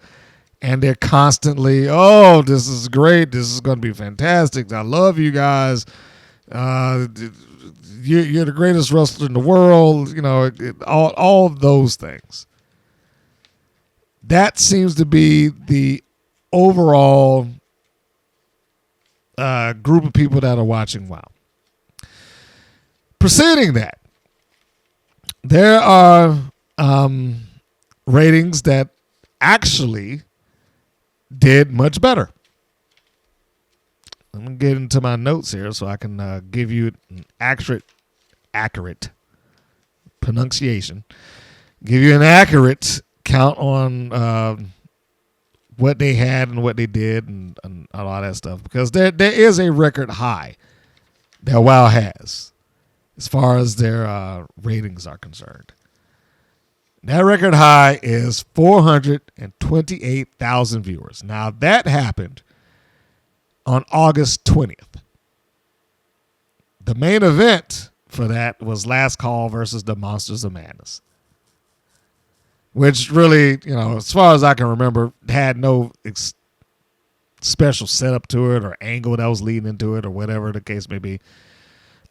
Speaker 6: and they're constantly, oh, this is great. This is going to be fantastic. I love you guys. You're the greatest wrestler in the world. All of those things. That seems to be the overall group of people that are watching WoW. Preceding that, there are ratings that actually did much better. I'm going to get into my notes here so I can give you an accurate pronunciation. Give you an accurate count on what they had and what they did and all that stuff. Because there is a record high that WoW has as far as their ratings are concerned. That record high is 428,000 viewers. Now, that happened on August 20th. The main event for that was Last Call versus the Monsters of Madness, which really, as far as I can remember, had no special setup to it or angle that was leading into it or whatever the case may be.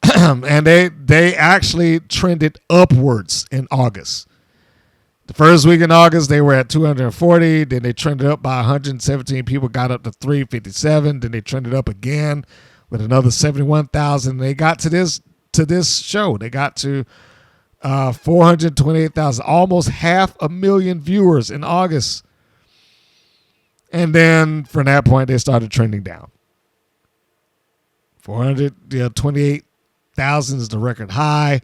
Speaker 6: And they actually trended upwards in August. The first week in August, they were at 240. Then they trended up by 117 people, got up to 357. Then they trended up again with another 71,000. They got to this show. They got to 428,000, almost 500,000 viewers in August. And then from that point, they started trending down. 428,000 is the record high.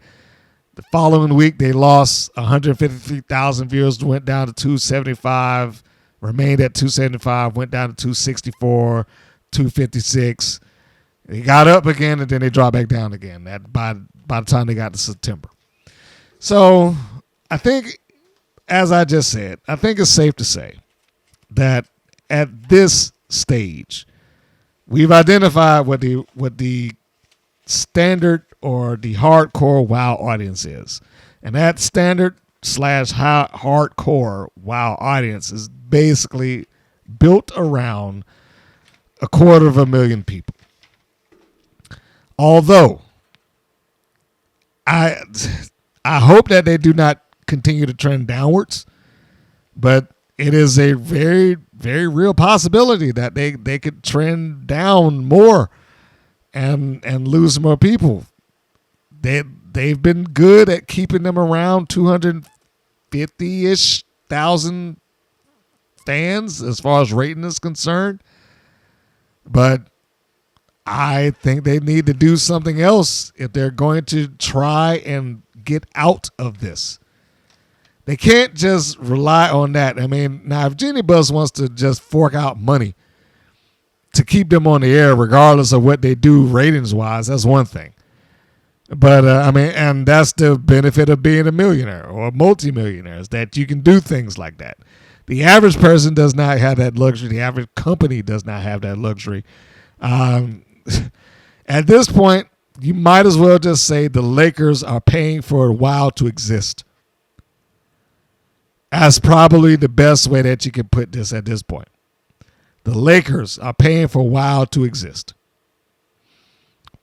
Speaker 6: The following week, they lost 153,000 viewers, went down to 275, remained at 275, went down to 264, 256. They got up again, and then they dropped back down again by the time they got to September. So I think, as I just said, I think it's safe to say that at this stage, we've identified what the standard or the hardcore WoW audience is. And that standard / hardcore WoW audience is basically built around 250,000 people. Although I hope that they do not continue to trend downwards, but it is a very, very real possibility that they could trend down more and lose more people. They've been good at keeping them around 250-ish thousand fans as far as rating is concerned. But I think they need to do something else if they're going to try and get out of this. They can't just rely on that. I mean, now if Genie Buzz wants to just fork out money to keep them on the air regardless of what they do ratings-wise, that's one thing. But, and that's the benefit of being a millionaire or a multimillionaire, is that you can do things like that. The average person does not have that luxury. The average company does not have that luxury. At this point, you might as well just say the Lakers are paying for WoW to exist. That's probably the best way that you can put this at this point. The Lakers are paying for WoW to exist.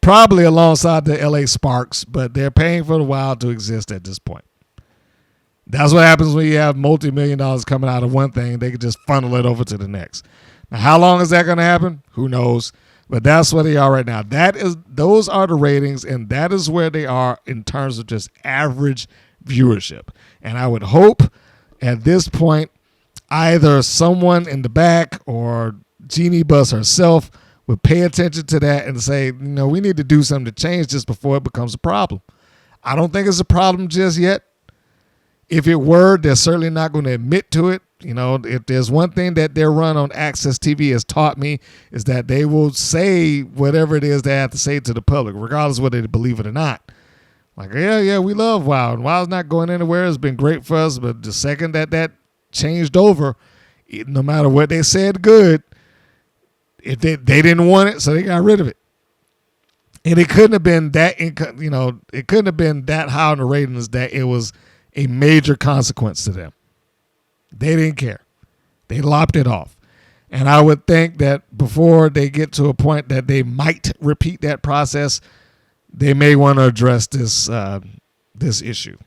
Speaker 6: Probably alongside the LA Sparks, but they're paying for the WoW to exist at this point. That's what happens when you have multi-million dollars coming out of one thing. They can just funnel it over to the next. Now, how long is that going to happen? Who knows? But that's where they are right now. Those are the ratings, and that is where they are in terms of just average viewership. And I would hope at this point, either someone in the back or Jeannie Buss herself would pay attention to that and say, we need to do something to change this before it becomes a problem. I don't think it's a problem just yet. If it were, they're certainly not going to admit to it. If there's one thing that their run on Access TV has taught me is that they will say whatever it is they have to say to the public, regardless of whether they believe it or not. Like, yeah, we love WoW, and WoW's not going anywhere. It's been great for us, but the second that changed over, no matter what they said good, if they didn't want it, so they got rid of it. And it couldn't have been that, it couldn't have been that high on the ratings that it was a major consequence to them. They didn't care. They lopped it off. And I would think that before they get to a point that they might repeat that process, they may want to address this issue.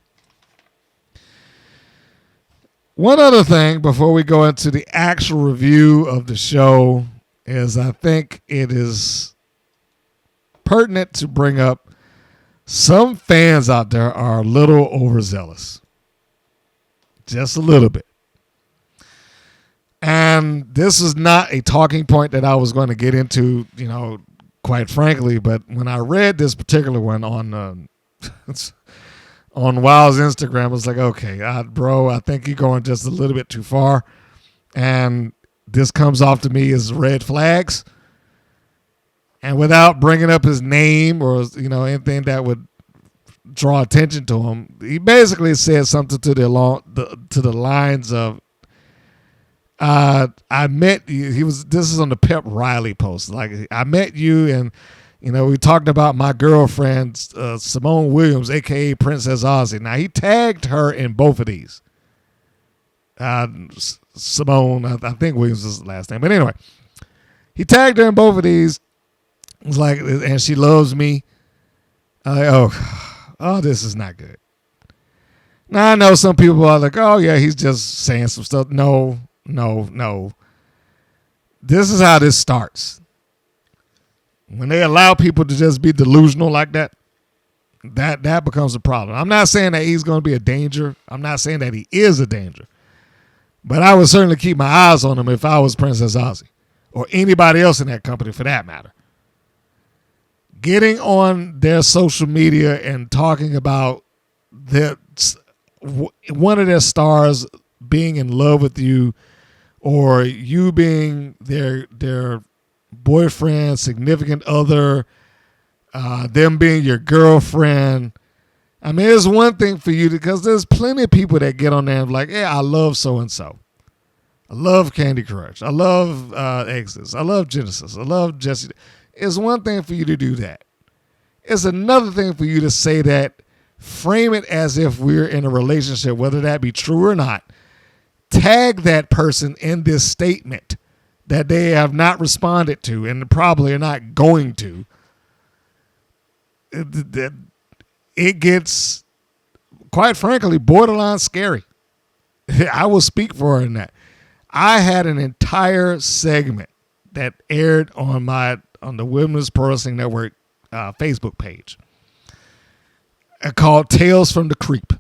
Speaker 6: One other thing before we go into the actual review of the show is I think it is pertinent to bring up some fans out there are a little overzealous. Just a little bit. And this is not a talking point that I was going to get into, quite frankly, but when I read this particular one on WoW's Instagram, I was like, okay, bro, I think you're going just a little bit too far. And this comes off to me as red flags. And without bringing up his name or, anything that would draw attention to him, he basically said something to the lines of, I met you. This is on the Pep Riley post. Like, I met you and, we talked about my girlfriend, Simone Williams, a.k.a. Princess Aussie. Now, he tagged her in both of these. Simone, I think Williams is the last name. But anyway, he tagged her in both of these. It was like, and she loves me. I'm like, oh, this is not good. Now, I know some people are like, oh, yeah, he's just saying some stuff. No. This is how this starts. When they allow people to just be delusional like that, that becomes a problem. I'm not saying that he's going to be a danger. I'm not saying that he is a danger. But I would certainly keep my eyes on him if I was Princess Aussie or anybody else in that company for that matter. Getting on their social media and talking about one of their stars being in love with you or you being their boyfriend, significant other, them being your girlfriend. I mean, it's one thing for you because there's plenty of people that get on there and like, I love so-and-so. I love Candy Crush. I love Exodus. I love Genesis. I love Jesse. It's one thing for you to do that. It's another thing for you to say that, frame it as if we're in a relationship, whether that be true or not. Tag that person in this statement that they have not responded to and probably are not going to. It gets, quite frankly, borderline scary. I will speak for her in that. I had an entire segment that aired on the Women's Pro Wrestling Network Facebook page called Tales from the Creep,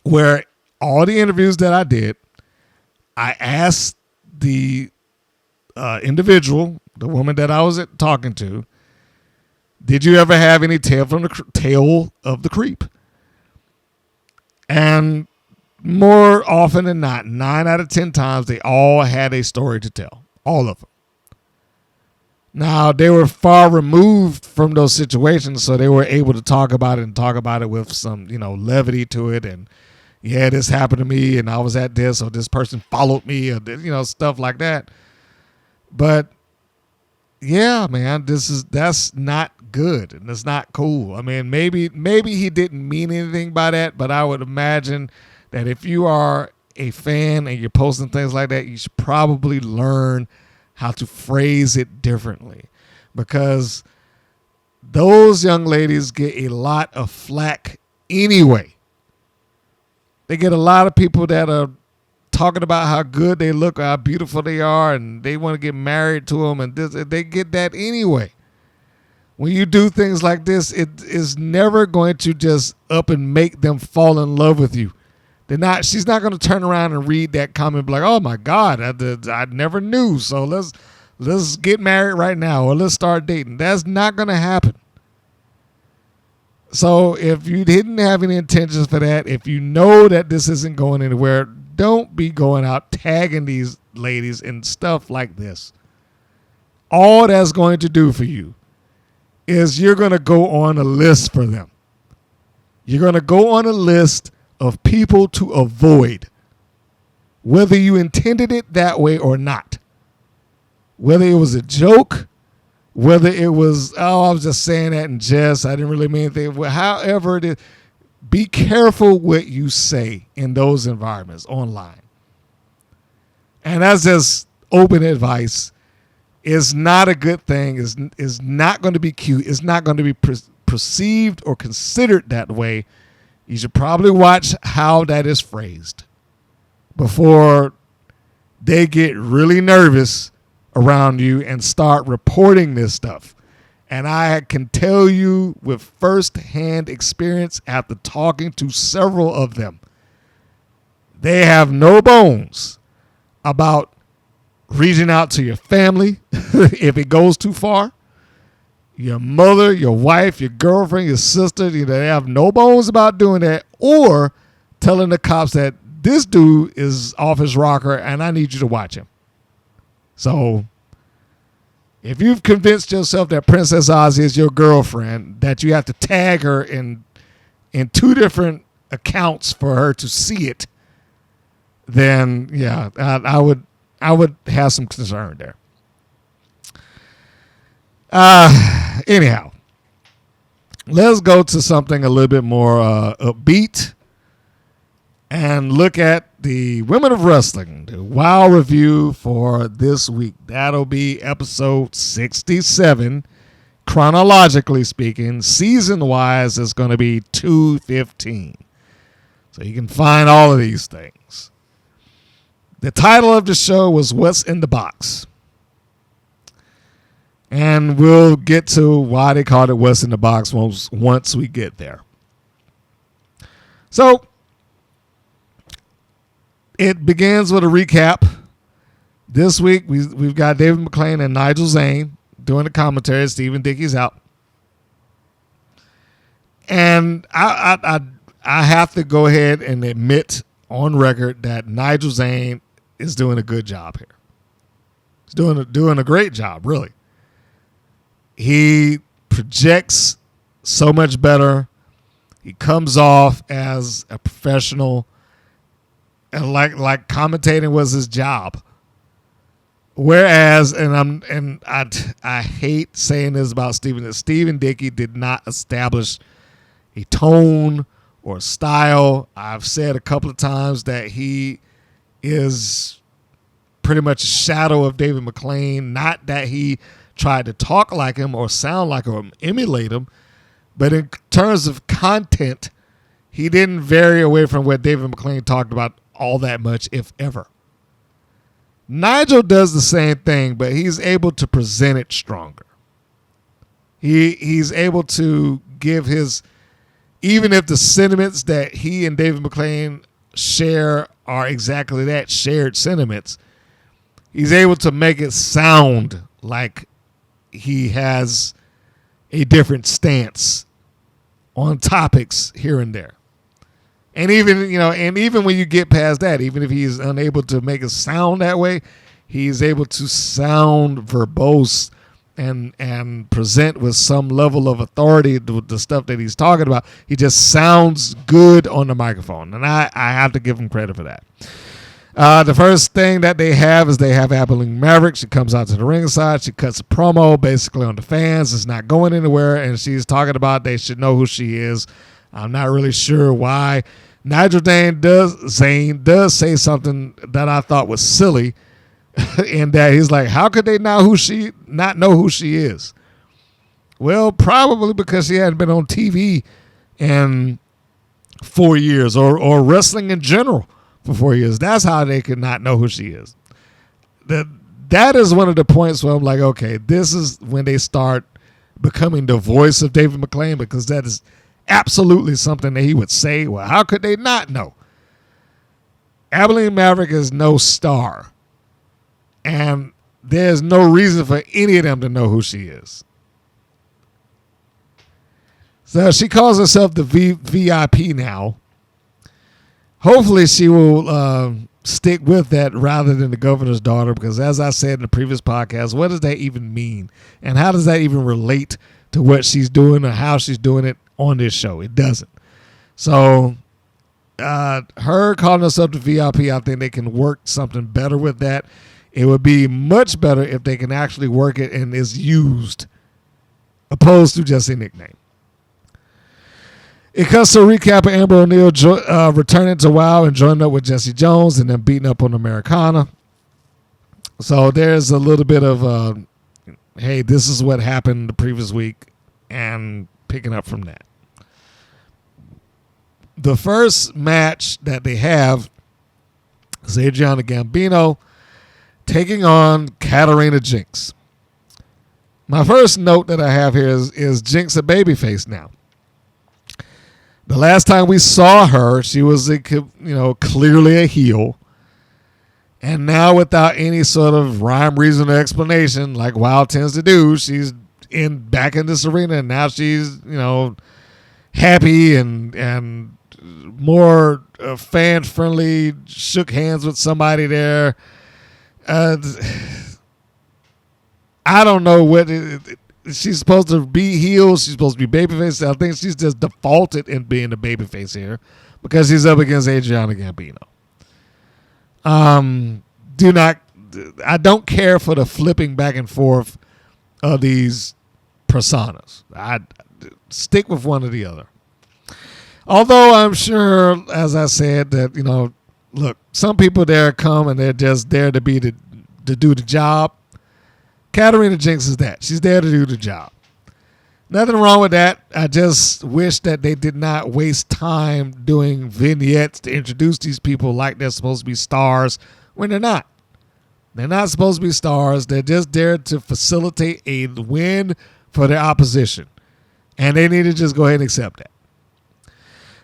Speaker 6: where all the interviews that I did, I asked the individual, the woman that I was talking to, did you ever have any tale of the creep? And more often than not, 9 out of 10 times, they all had a story to tell. All of them. Now, they were far removed from those situations, so they were able to talk about it with some, levity to it. And, yeah, this happened to me, and I was at this, or this person followed me, or, stuff like that. But, yeah, man, that's not good, and it's not cool. I mean, maybe he didn't mean anything by that, but I would imagine that if you are a fan and you're posting things like that, you should probably learn how to phrase it differently, because those young ladies get a lot of flack anyway. They get a lot of people that are talking about how good they look, how beautiful they are, and they want to get married to them, and they get that anyway. When you do things like this, it is never going to just up and make them fall in love with you. She's not going to turn around and read that comment and be like, oh my God, I never knew. So let's get married right now, or let's start dating. That's not going to happen. So if you didn't have any intentions for that, if you know that this isn't going anywhere, don't be going out tagging these ladies and stuff like this. All that's going to do for you is you're going to go on a list for them. You're going to go on a list of people to avoid, whether you intended it that way or not. Whether it was a joke, whether it was, oh, I was just saying that in jest, I didn't really mean anything. However it is, be careful what you say in those environments online. And that's just open advice. It's not a good thing. It's not going to be cute. It's not going to be perceived or considered that way. You should probably watch how that is phrased before they get really nervous around you and start reporting this stuff. And I can tell you with firsthand experience after talking to several of them, they have no bones about reaching out to your family if it goes too far. Your mother, your wife, your girlfriend, your sister, they have no bones about doing that, or telling the cops that this dude is off his rocker and I need you to watch him. So if you've convinced yourself that Princess Ozzy is your girlfriend, that you have to tag her in 2 different accounts for her to see it, then yeah, I would have some concern there. Anyhow, let's go to something a little bit more upbeat and look at the Women of Wrestling, the WoW review for this week. That'll be episode 67. Chronologically speaking, season-wise, it's going to be 215. So you can find all of these things. The title of the show was What's in the Box? And we'll get to why they called it What's in the Box once we get there. So it begins with a recap. This week we've got David McClain and Nigel Zane doing the commentary. Stephen Dickey's out. And I have to go ahead and admit on record that Nigel Zane is doing a good job here. He's doing a great job, really. He projects so much better. He comes off as a professional, and like commentating was his job. Whereas, I hate saying this about Stephen, that Stephen Dickey did not establish a tone or style. I've said a couple of times that he is pretty much a shadow of David McClain. Not that he tried to talk like him or sound like him or emulate him, but in terms of content, he didn't vary away from what David McClain talked about all that much, if ever. Nigel does the same thing, but he's able to present it stronger. He's able to give his, even if the sentiments that he and David McClain share are exactly that, shared sentiments, he's able to make it sound like he has a different stance on topics here and there. And even when you get past that, even if he's unable to make it sound that way, he's able to sound verbose and present with some level of authority the stuff that he's talking about. He just sounds good on the microphone, and I have to give him credit for that. The first thing that they have is Abilene Marverick. She comes out to the ringside. She cuts a promo basically on the fans. It's not going anywhere, and she's talking about they should know who she is. I'm not really sure why. Nigel Zane does say something that I thought was silly, in that he's like, how could they not know who she is? Well, probably because she hadn't been on TV in 4 years or wrestling in general for 4 years. That's how they could not know who she is. That is one of the points where I'm like, okay, this is when they start becoming the voice of David McClain, because that is absolutely something that he would say. Well, how could they not know? Abilene Marverick is no star. And there's no reason for any of them to know who she is. So she calls herself the VIP now. Hopefully she will stick with that rather than the governor's daughter, because as I said in the previous podcast, what does that even mean? And how does that even relate to what she's doing or how she's doing it on this show? It doesn't. So her calling herself the VIP, I think they can work something better with that. It would be much better if they can actually work it and is used opposed to just a nickname. It comes to a recap of Amber O'Neal returning to WoW and joining up with Jesse Jones and then beating up on Americana. So there's a little bit of, hey, this is what happened the previous week, and picking up from that. The first match that they have is Adriana Gambino taking on Katarina Jinx. My first note that I have here is Jinx a babyface now. The last time we saw her, she was clearly a heel. And now without any sort of rhyme, reason, or explanation, like WoW tends to do, she's back in this arena, and now she's, happy and more fan-friendly, shook hands with somebody there. I don't know what she's supposed to be heel. She's supposed to be babyface. I think she's just defaulted in being the babyface here because she's up against Adriana Gambino. I don't care for the flipping back and forth of these personas. I stick with one or the other. Although I'm sure, as I said, that look, some people there come and they're just there to be to do the job. Katarina Jinx is that. She's there to do the job. Nothing wrong with that. I just wish that they did not waste time doing vignettes to introduce these people like they're supposed to be stars when they're not. They're not supposed to be stars. They're just there to facilitate a win for their opposition. And they need to just go ahead and accept that.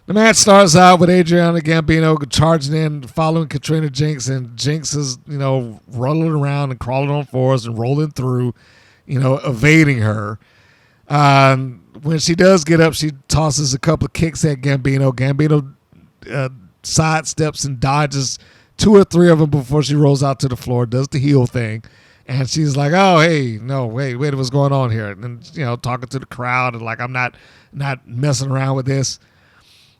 Speaker 6: The match starts out with Adriana Gambino charging in, following Katarina Jinx, and Jinx is, rolling around and crawling on fours and rolling through, evading her. When she does get up, she tosses a couple of kicks at Gambino. Gambino sidesteps and dodges 2 or 3 of them before she rolls out to the floor, does the heel thing. And she's like, oh, hey, no, wait, what's going on here? And, talking to the crowd and like, I'm not messing around with this.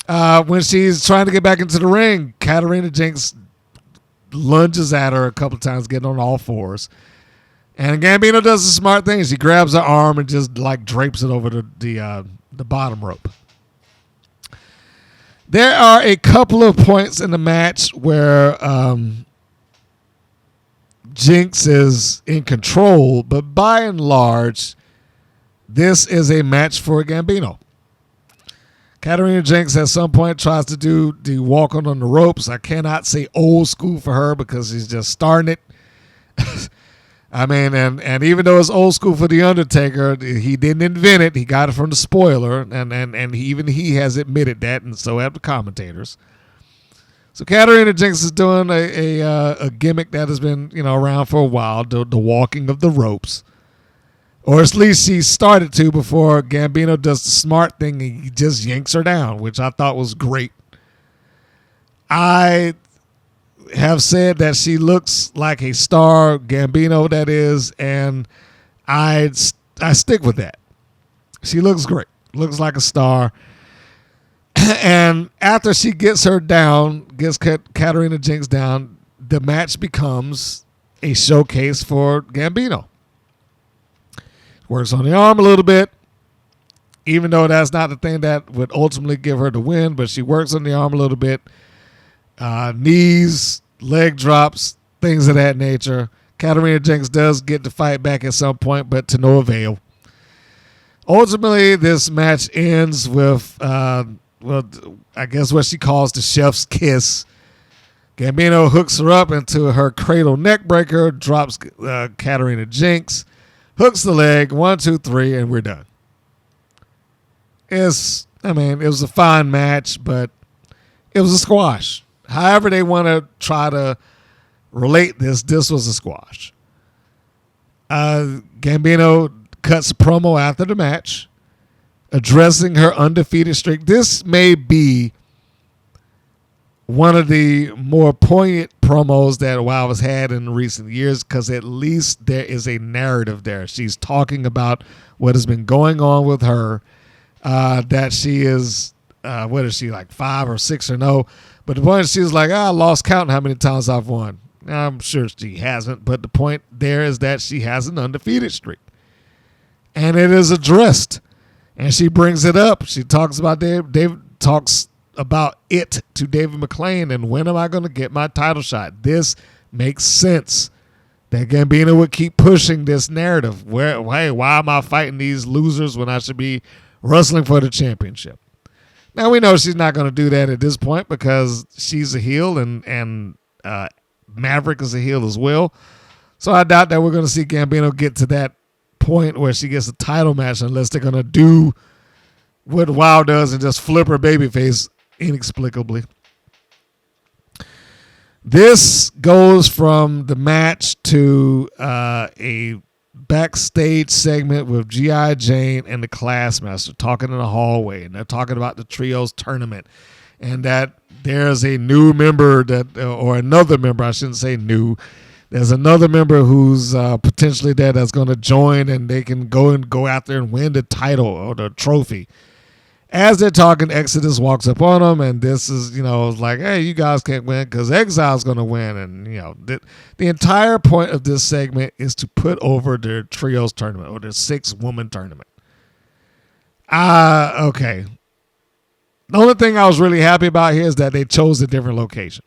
Speaker 6: When she's trying to get back into the ring, Katarina Jinx lunges at her a couple of times, getting on all fours. And Gambino does the smart thing. She grabs her arm and just like drapes it over the bottom rope. There are a couple of points in the match where Jinx is in control, but by and large, this is a match for Gambino. Katarina Jinx at some point tries to do the walking on the ropes. I cannot say old school for her because she's just starting it. I mean, and even though it's old school for The Undertaker, he didn't invent it. He got it from the spoiler, and even he has admitted that, and so have the commentators. So Katarina Jinx is doing a gimmick that has been around for a while, the walking of the ropes. Or at least she started to before Gambino does the smart thing and he just yanks her down, which I thought was great. I have said that she looks like a star, Gambino that is, and I stick with that. She looks great. Looks like a star. And after she gets her down, gets Katarina Jinx down, the match becomes a showcase for Gambino. Works on the arm a little bit, even though that's not the thing that would ultimately give her the win, but she works on the arm a little bit. Knees, leg drops, things of that nature. Katarina Jinx does get to fight back at some point, but to no avail. Ultimately, this match ends with, I guess what she calls the chef's kiss. Gambino hooks her up into her cradle neck breaker, drops Katarina Jinx. Hooks the leg, 1, 2, 3, and we're done. It was a fine match, but it was a squash. However they want to try to relate this was a squash. Gambino cuts a promo after the match, addressing her undefeated streak. This may be one of the more poignant promos that WoW has had in recent years, because at least there is a narrative there. She's talking about what has been going on with her, that she is, what is she, like 5 or 6 or no? But the point is, she's like, I lost count how many times I've won. I'm sure she hasn't, but the point there is that she has an undefeated streak. And it is addressed. And she brings it up. She talks about Dave talks about it to David McClain, and when am I going to get my title shot? This makes sense that Gambino would keep pushing this narrative. Why am I fighting these losers when I should be wrestling for the championship? Now we know she's not going to do that at this point because she's a heel and Maverick is a heel as well. So I doubt that we're going to see Gambino get to that point where she gets a title match unless they're going to do what WoW does and just flip her babyface inexplicably. This goes from the match to a backstage segment with G.I. Jane and the Classmaster talking in the hallway, and they're talking about the Trios tournament and that there's a new member or another member, I shouldn't say new. There's another member who's potentially there that's going to join, and they can go out there and win the title or the trophy. As they're talking, Exodus walks up on them, and this is, like, hey, you guys can't win because Exile's going to win. And, the entire point of this segment is to put over their Trios tournament or their 6-woman tournament. Okay. The only thing I was really happy about here is that they chose a different location.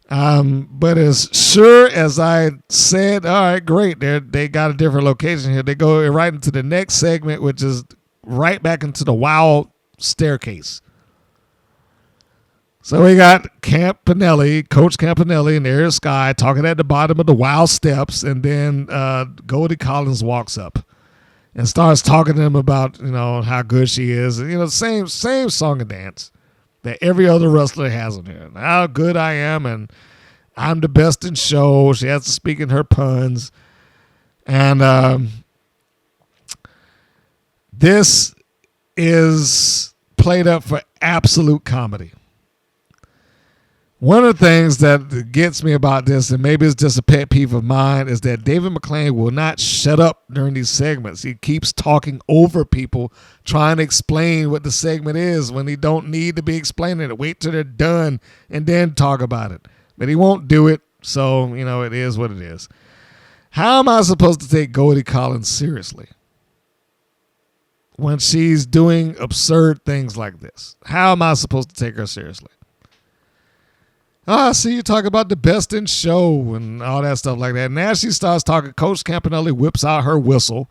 Speaker 6: But as sure as I said, all right, great, they got a different location here. They go right into the next segment, which is right back into the WoW staircase. So we got Coach Campanelli and Ariel Sky talking at the bottom of the WoW steps, and then Goldie Collins walks up and starts talking to them about, how good she is. And, same song and dance that every other wrestler has on here. How good I am, and I'm the best in show. She has to speak in her puns. And this is played up for absolute comedy. One of the things that gets me about this, and maybe it's just a pet peeve of mine, is that David McClain will not shut up during these segments. He keeps talking over people, trying to explain what the segment is when he don't need to be explaining it. Wait till they're done and then talk about it. But he won't do it, so, it is what it is. How am I supposed to take Goldie Collins seriously when she's doing absurd things like this? How am I supposed to take her seriously? I see you talk about the best in show and all that stuff like that. And as she starts talking, Coach Campanelli whips out her whistle.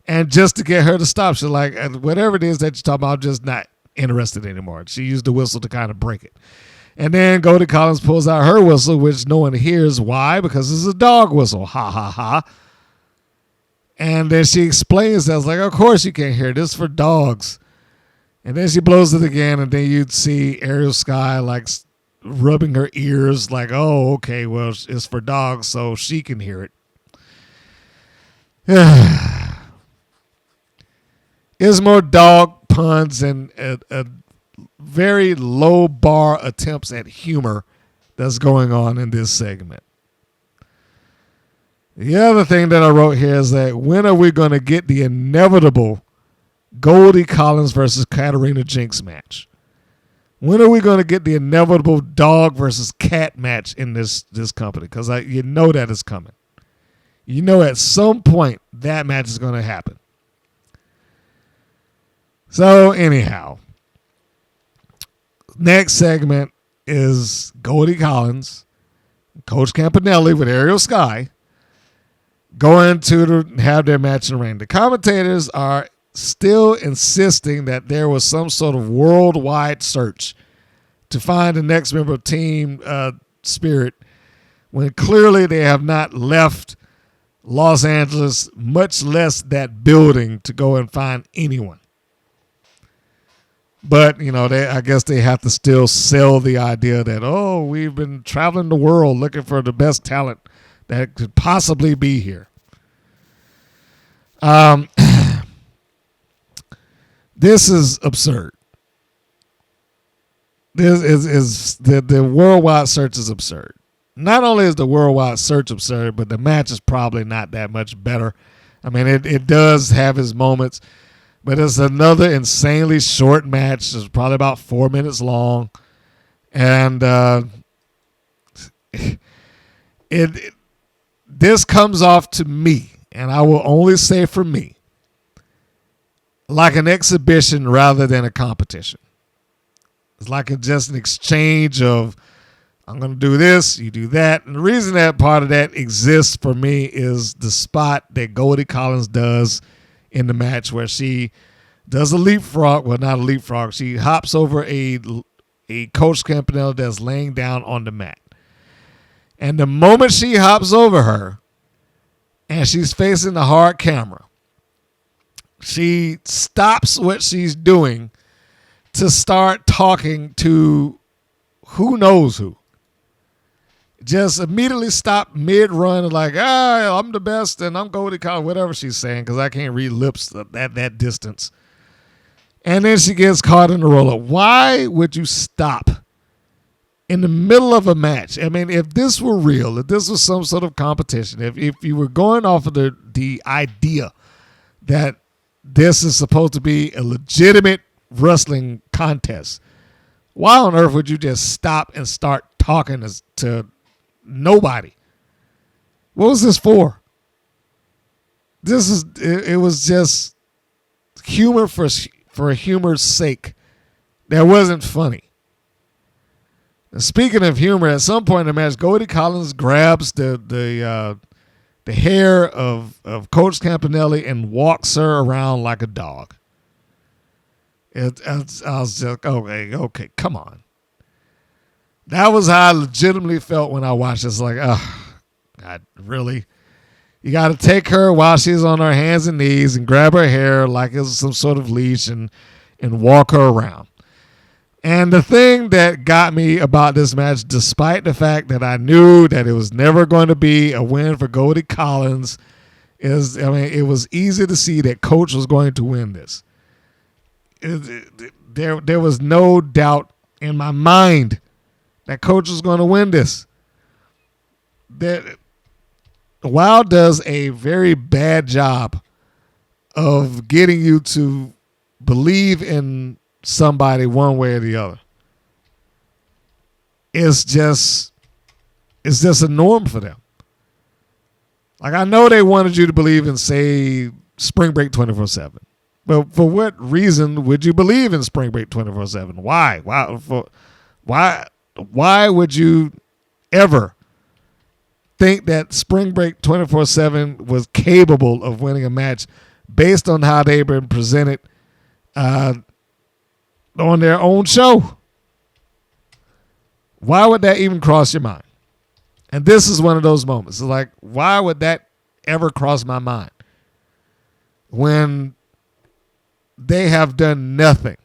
Speaker 6: And just to get her to stop, she's like, whatever it is that you're talking about, I'm just not interested anymore. She used the whistle to kind of break it. And then Goldie Collins pulls out her whistle, which no one hears. Why? Because it's a dog whistle. Ha, ha, ha. And then she explains that. I was like, of course you can't hear this for dogs. And then she blows it again. And then you'd see Ariel Sky like rubbing her ears like, oh, okay, well, it's for dogs, so she can hear it. It's more dog puns and a very low bar attempts at humor that's going on in this segment. The other thing that I wrote here is that when are we going to get the inevitable Goldie Collins versus Katarina Jinx match? When are we going to get the inevitable dog versus cat match in this company? Because that is coming. At some point that match is going to happen. So anyhow, next segment is Goldie Collins, Coach Campanelli with Ariel Sky going to have their match in the ring. The commentators are still insisting that there was some sort of worldwide search to find the next member of Team Spirit, when clearly they have not left Los Angeles, much less that building, to go and find anyone. But, I guess they have to still sell the idea that, oh, we've been traveling the world looking for the best talent that could possibly be here. This is absurd. This is the worldwide search is absurd. Not only is the worldwide search absurd, but the match is probably not that much better. I mean, it does have its moments, but it's another insanely short match. It's probably about 4 minutes long, and this comes off to me, and I will only say for me, like an exhibition rather than a competition. It's like just an exchange of, I'm going to do this, you do that. And the reason that part of that exists for me is the spot that Goldie Collins does in the match where she does a leapfrog. Well, not a leapfrog. She hops over a Coach Campanelli that's laying down on the mat. And the moment she hops over her and she's facing the hard camera, she stops what she's doing to start talking to who knows who. Just immediately stop mid-run, like, I'm the best and I'm Goldie Collins, whatever she's saying, because I can't read lips at that distance. And then she gets caught in the roll-up. Why would you stop in the middle of a match? I mean, if this were real, if this was some sort of competition, if you were going off of the idea that this is supposed to be a legitimate wrestling contest, why on earth would you just stop and start talking to nobody? What was this for? It was just humor for humor's sake. That wasn't funny. And speaking of humor, at some point in the match, Goldie Collins grabs the hair of Coach Campanelli and walks her around like a dog. I was just, okay, come on. That was how I legitimately felt when I watched this. Like, God, really? You got to take her while she's on her hands and knees and grab her hair like it's some sort of leash and walk her around. And the thing that got me about this match, despite the fact that I knew that it was never going to be a win for Goldie Collins, is, it was easy to see that Coach was going to win this. There was no doubt in my mind that Coach was going to win this. Wild does a very bad job of getting you to believe in somebody one way or the other. It's just a norm for them. Like, I know they wanted you to believe in, say, Spring Break 24/7. But for what reason would you believe in Spring Break 24/7? Why? Why would you ever think that Spring Break 24/7 was capable of winning a match based on how they've been presented on their own show? Why would that even cross your mind? And this is one of those moments. It's like, why would that ever cross my mind when they have done nothing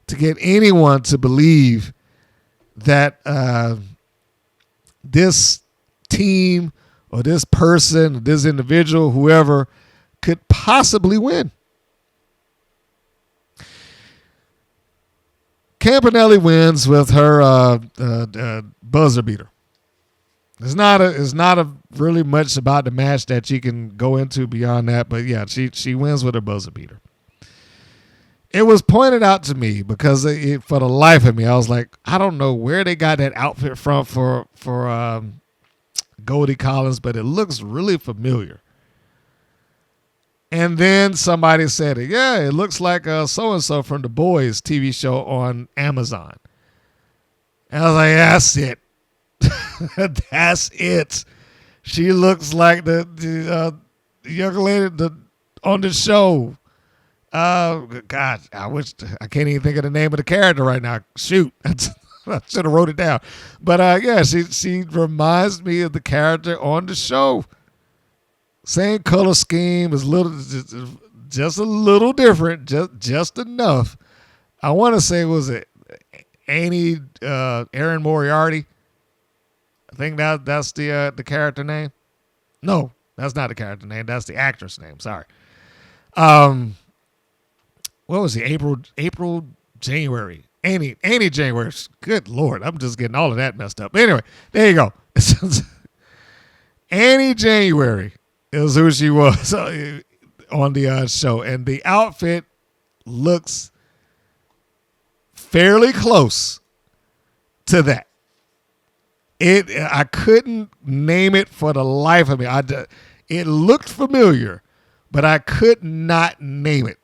Speaker 6: to get anyone to believe that this team or this person, or this individual, whoever, could possibly win? Campanelli wins with her buzzer beater. It's not a really much about the match that you can go into beyond that, but yeah, she wins with her buzzer beater. It was pointed out to me because for the life of me, I was like, I don't know where they got that outfit from for Goldie Collins, but it looks really familiar. And then somebody said, yeah, it looks like so-and-so from The Boys TV show on Amazon. And I was like, that's it. That's it. She looks like the young lady on the show. God, I can't even think of the name of the character right now. Shoot. I should have wrote it down. But yeah, she reminds me of the character on the show. Same color scheme, is just a little different, just enough. I want to say, was it Erin Moriarty? I think that's the character name. No, that's not the character name. That's the actress name. Sorry. What was it? April, January. Annie January. Good Lord, I'm just getting all of that messed up. Anyway, there you go. Annie January is who she was on the show, and the outfit looks fairly close to that. I couldn't name it for the life of me. It looked familiar, but I could not name it.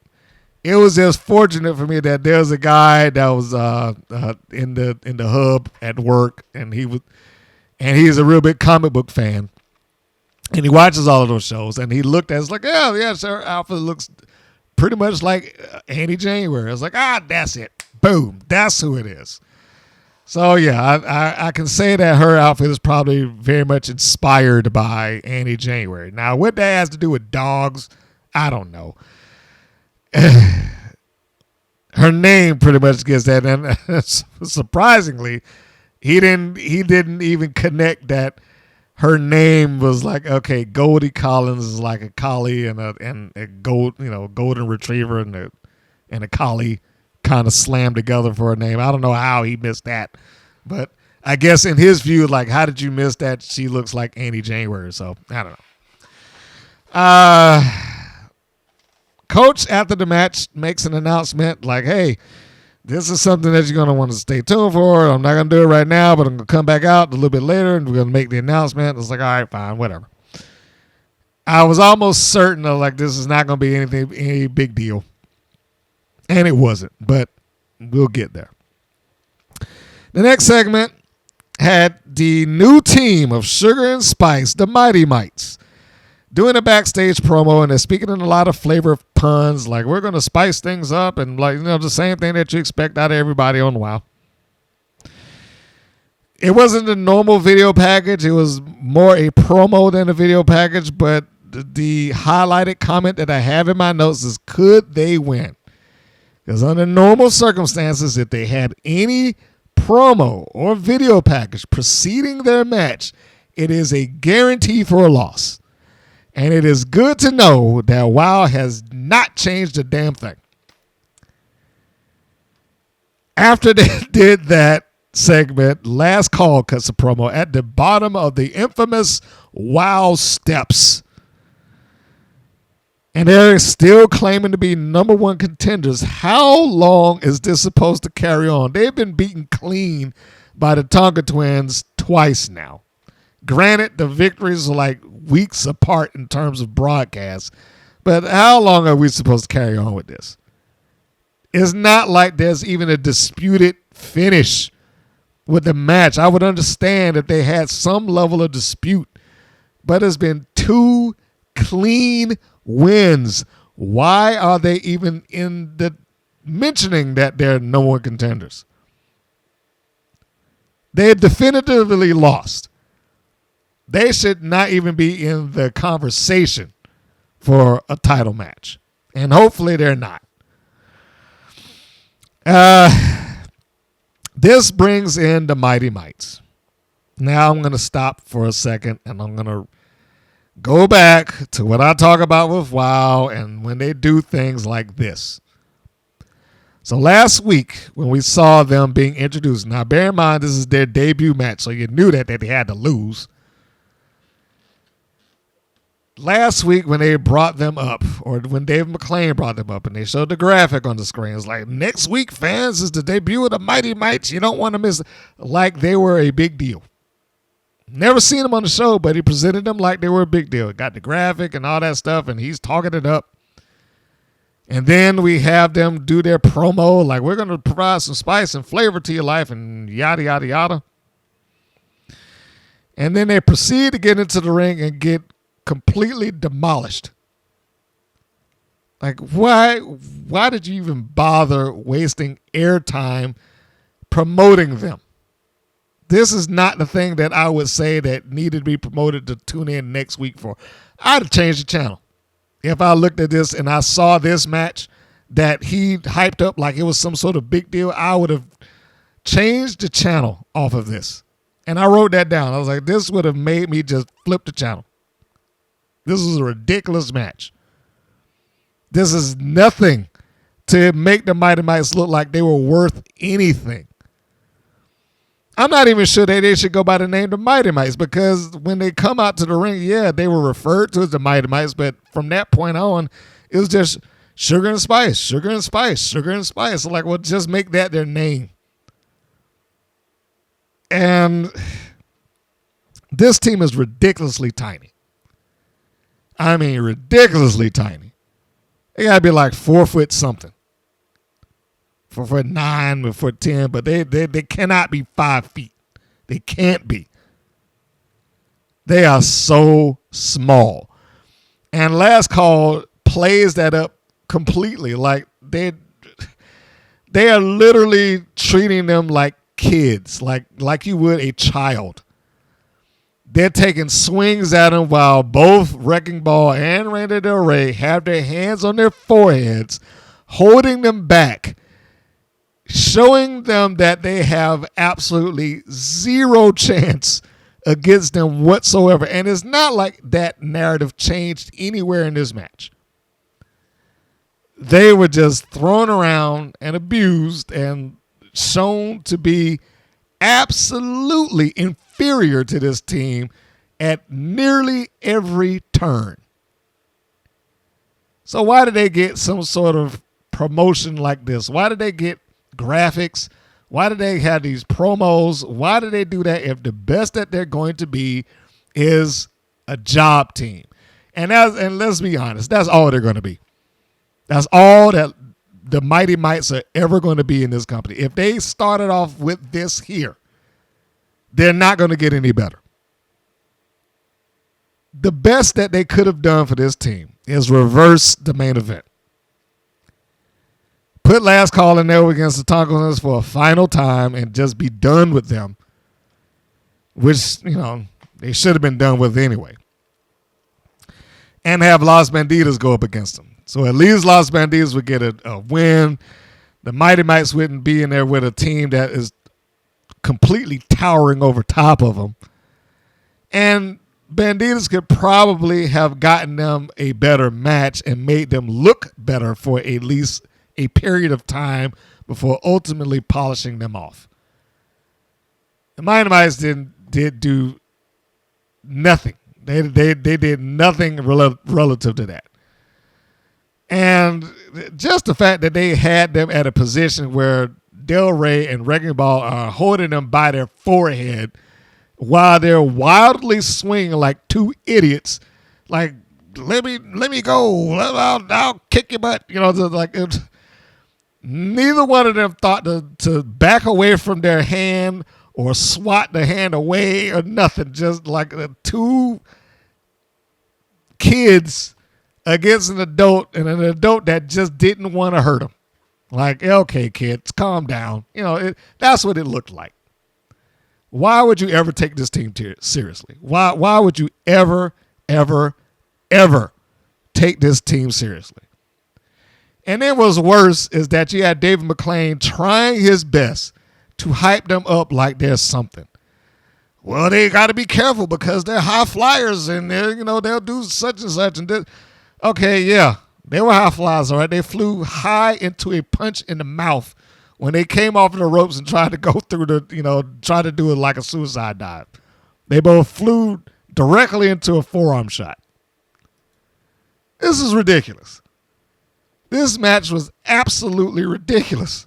Speaker 6: It was just fortunate for me that there was a guy that was in the hub at work, and he's a real big comic book fan, and he watches all of those shows, and he looked at us like, oh yeah, her outfit looks pretty much like Annie January. I was like, that's it. Boom, that's who it is. So yeah, I can say that her outfit is probably very much inspired by Annie January. Now, what that has to do with dogs, I don't know. Her name pretty much gets that, and surprisingly, he didn't even connect that her name was like, okay, Goldie Collins is like a collie and a golden retriever and a collie kind of slammed together for a name. I don't know how he missed that, but I guess in his view, like, how did you miss that? She looks like Annie January, so I don't know. Coach after the match makes an announcement like, hey, this is something that you're going to want to stay tuned for. I'm not going to do it right now, but I'm going to come back out a little bit later and we're going to make the announcement. It's like, all right, fine, whatever. I was almost certain of like, this is not going to be any big deal. And it wasn't, but we'll get there. The next segment had the new team of Sugar and Spice, the Mighty Mites, doing a backstage promo, and they're speaking in a lot of flavor puns, like we're going to spice things up, and like, the same thing that you expect out of everybody on WoW. It wasn't a normal video package. It was more a promo than a video package, but the highlighted comment that I have in my notes is, could they win? Because under normal circumstances, if they had any promo or video package preceding their match, it is a guarantee for a loss. And it is good to know that WoW has not changed a damn thing. After they did that segment, Last Call cuts a promo at the bottom of the infamous WoW steps. And they're still claiming to be number one contenders. How long is this supposed to carry on? They've been beaten clean by the Tonga Twins twice now. Granted, the victories are like weeks apart in terms of broadcast, but how long are we supposed to carry on with this? It's not like there's even a disputed finish with the match. I would understand if they had some level of dispute, but it's been 2 clean wins. Why are they even in the mentioning that they're no one contenders? They definitively lost. They should not even be in the conversation for a title match. And hopefully they're not. This brings in the Mighty Mites. Now I'm going to stop for a second and I'm going to go back to what I talk about with WoW and when they do things like this. So last week when we saw them being introduced, now bear in mind this is their debut match, so you knew that they had to lose. Last week when they brought them up, or when Dave McClain brought them up and they showed the graphic on the screen, it's like, next week, fans, is the debut of the Mighty Mites. You don't want to miss it. Like they were a big deal. Never seen them on the show, but he presented them like they were a big deal. Got the graphic and all that stuff, and he's talking it up. And then we have them do their promo, like we're going to provide some spice and flavor to your life and yada, yada, yada. And then they proceed to get into the ring and get completely demolished. Like, why did you even bother wasting airtime promoting them? This is not the thing that I would say that needed to be promoted to tune in next week for. I'd have changed the channel. If I looked at this and I saw this match, that he hyped up like it was some sort of big deal, I would have changed the channel off of this. And I wrote that down. I was like, this would have made me just flip the channel. This is a ridiculous match. This is nothing to make the Mighty Mites look like they were worth anything. I'm not even sure that they should go by the name the Mighty Mites, because when they come out to the ring, yeah, they were referred to as the Mighty Mites, but from that point on, it was just sugar and spice, sugar and spice, sugar and spice. So like, well, just make that their name. And this team is ridiculously tiny. I mean, ridiculously tiny. They got to be like 4 foot something. 4'9", 4'10", but they cannot be 5 feet. They can't be. They are so small. And Last Call plays that up completely. Like they are literally treating them like kids, like you would a child. They're taking swings at them while both Wrecking Ball and Randy Del Rey have their hands on their foreheads, holding them back, showing them that they have absolutely zero chance against them whatsoever. And it's not like that narrative changed anywhere in this match. They were just thrown around and abused and shown to be absolutely inferior to this team at nearly every turn. So why did they get some sort of promotion like this? Why did they get graphics? Why did they have these promos? Why did they do that if the best that they're going to be is a job team? And let's be honest, that's all they're going to be. That's all that the Mighty Mites are ever going to be in this company. If they started off with this here, they're not going to get any better. The best that they could have done for this team is reverse the main event. Put Last Call in there against the Tonko's for a final time and just be done with them, which, they should have been done with anyway. And have Los Bandidos go up against them. So at least Los Bandidos would get a win. The Mighty Mites wouldn't be in there with a team that is completely towering over top of them. And Bandidos could probably have gotten them a better match and made them look better for at least a period of time before ultimately polishing them off. The Mighty Mites did do nothing. They did nothing relative to that. And just the fact that they had them at a position where Del Rey and Wrecking Ball are holding them by their forehead while they're wildly swinging like two idiots, like let me go, I'll kick your butt, neither one of them thought to back away from their hand or swat the hand away or nothing. Just like two kids against an adult, and an adult that just didn't want to hurt them. Like, okay, kids, calm down. That's what it looked like. Why would you ever take this team seriously? Why would you ever take this team seriously? And then what's worse is that you had David McClain trying his best to hype them up like there's something. Well, they got to be careful because they're high flyers and they'll do such and such and this. Okay, yeah, they were high flyers, all right. They flew high into a punch in the mouth when they came off of the ropes and tried to go through try to do it like a suicide dive. They both flew directly into a forearm shot. This is ridiculous. This match was absolutely ridiculous.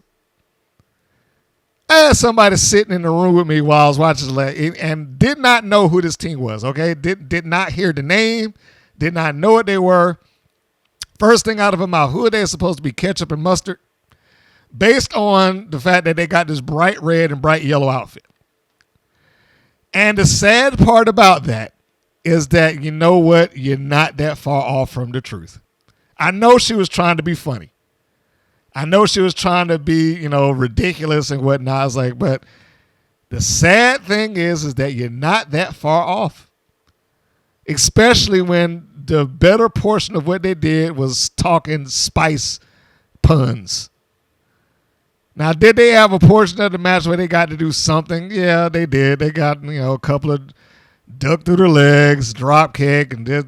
Speaker 6: I had somebody sitting in the room with me while I was watching and did not know who this team was, okay? Did not hear the name, did not know what they were. First thing out of her mouth, who are they supposed to be, ketchup and mustard? Based on the fact that they got this bright red and bright yellow outfit. And the sad part about that is that, you know what? You're not that far off from the truth. I know she was trying to be funny. I know she was trying to be, ridiculous and whatnot. I was like, but the sad thing is that you're not that far off. Especially when the better portion of what they did was talking spice, puns. Now, did they have a portion of the match where they got to do something? Yeah, they did. They got, a couple of duck through their legs, drop kick, and did,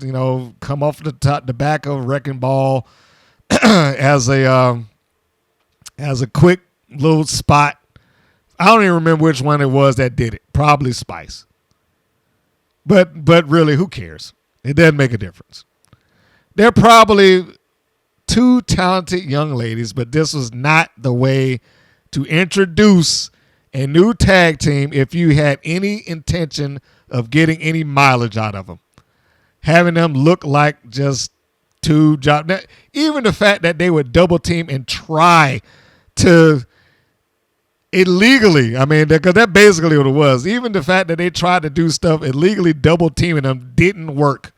Speaker 6: come off the back of a wrecking ball as a quick little spot. I don't even remember which one it was that did it. Probably Spice. But really, who cares? It doesn't make a difference. They're probably two talented young ladies, but this was not the way to introduce a new tag team if you had any intention of getting any mileage out of them. Having them look like just two job. Even the fact that they would double team and try to illegally, because that's basically what it was. Even the fact that they tried to do stuff illegally, double teaming them, didn't work.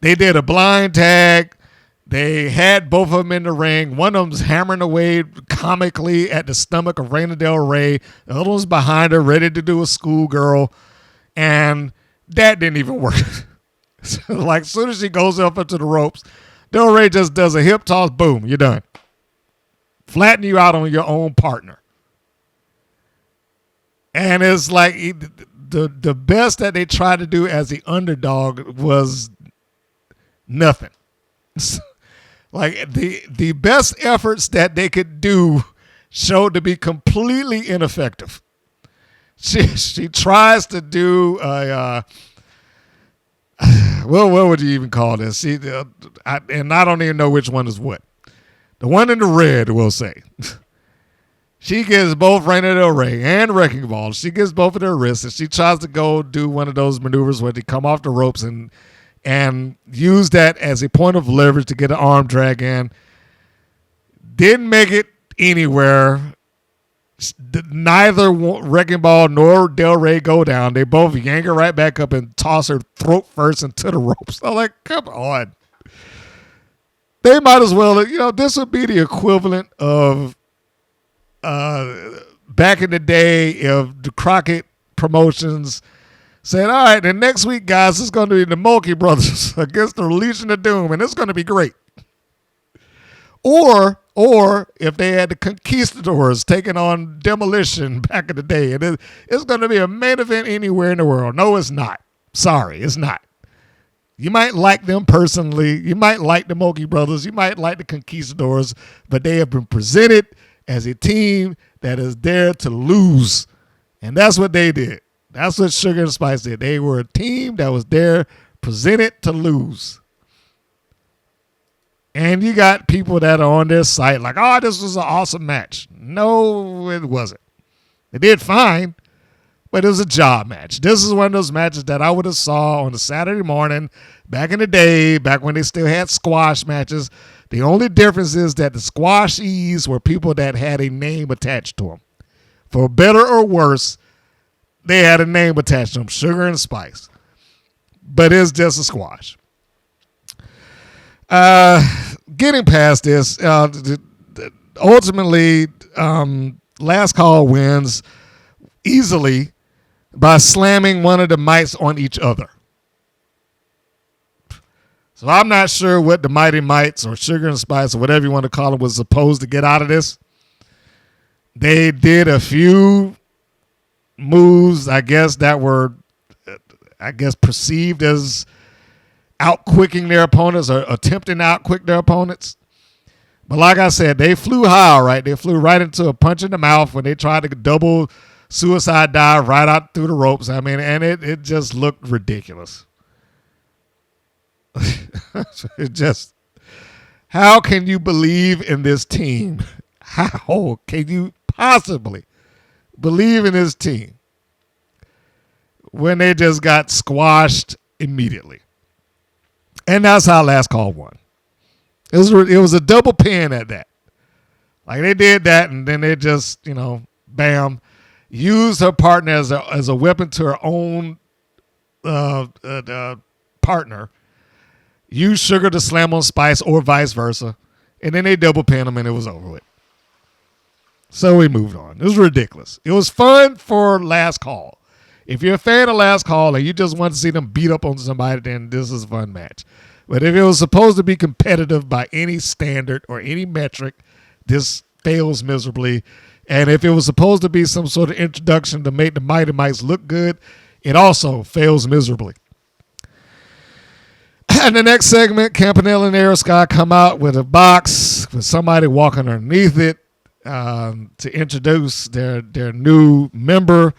Speaker 6: They did a blind tag. They had both of them in the ring. One of them's hammering away comically at the stomach of Reina Del Rey. The other one's behind her, ready to do a schoolgirl. And that didn't even work. So, as soon as she goes up into the ropes, Del Rey just does a hip toss. Boom, you're done. Flatten you out on your own partner. And it's like the best that they tried to do as the underdog was nothing. Like the best efforts that they could do showed to be completely ineffective. She tries to do what would you even call this? And I don't even know which one is what. The one in the red, we'll say. She gives both Reina Del Rey and Wrecking Ball. She gives both of their wrists, and she tries to go do one of those maneuvers where they come off the ropes and use that as a point of leverage to get an arm drag in. Didn't make it anywhere. Neither Wrecking Ball nor Del Rey go down. They both yank her right back up and toss her throat first into the ropes. I'm like, come on. They might as well, this would be the equivalent of back in the day if the Crockett Promotions said, all right, then next week, guys, it's going to be the Mulkey Brothers against the Legion of Doom, and it's going to be great. Or if they had the Conquistadors taking on Demolition back in the day, and it's going to be a main event anywhere in the world. No, it's not. Sorry, it's not. You might like them personally. You might like the Mulkey Brothers. You might like the Conquistadors, but they have been presented as a team that is there to lose, and that's what they did. That's what Sugar and Spice did. They were a team that was there, presented to lose. And you got people that are on their site like, oh, this was an awesome match. No, it wasn't. It did fine, but it was a job match. This is one of those matches that I would have saw on a Saturday morning back in the day, back when they still had squash matches. The only difference is that the squashies were people that had a name attached to them. For better or worse, they had a name attached to them, Sugar and Spice. But it's just a squash. Getting past this, ultimately, Last Call wins easily by slamming one of the mites on each other. So I'm not sure what the Mighty Mites or Sugar and Spice or whatever you want to call them was supposed to get out of this. They did a few moves, I guess, that were, perceived as outquicking their opponents or attempting to outquick their opponents. But like I said, they flew high, all right? They flew right into a punch in the mouth when they tried to double suicide dive right out through the ropes. And it just looked ridiculous. It just, how can you believe in this team? How can you possibly believe in this team when they just got squashed immediately? And that's how Last Call won. It was a double pin at that. Like they did that, and then they just, bam, used her partner as a weapon to her own partner. Used Sugar to slam on Spice or vice versa. And then they double pin them and it was over with. So we moved on. It was ridiculous. It was fun for Last Call. If you're a fan of Last Call and you just want to see them beat up on somebody, then this is a fun match. But if it was supposed to be competitive by any standard or any metric, this fails miserably. And if it was supposed to be some sort of introduction to make the Mighty Mites look good, it also fails miserably. And the next segment, Campanelli and Aerosky come out with a box with somebody walking underneath it to introduce their new member.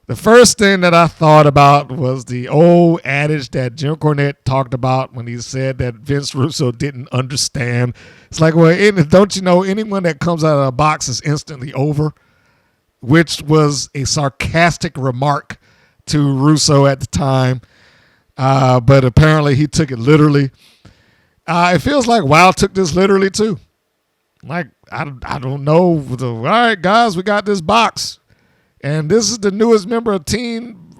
Speaker 6: The first thing that I thought about was the old adage that Jim Cornette talked about when he said that Vince Russo didn't understand. It's like, well, don't you know anyone that comes out of a box is instantly over? Which was a sarcastic remark to Russo at the time. But apparently he took it literally. It feels like Wild took this literally too. Like, I don't know. All right, guys, we got this box. And this is the newest member of Team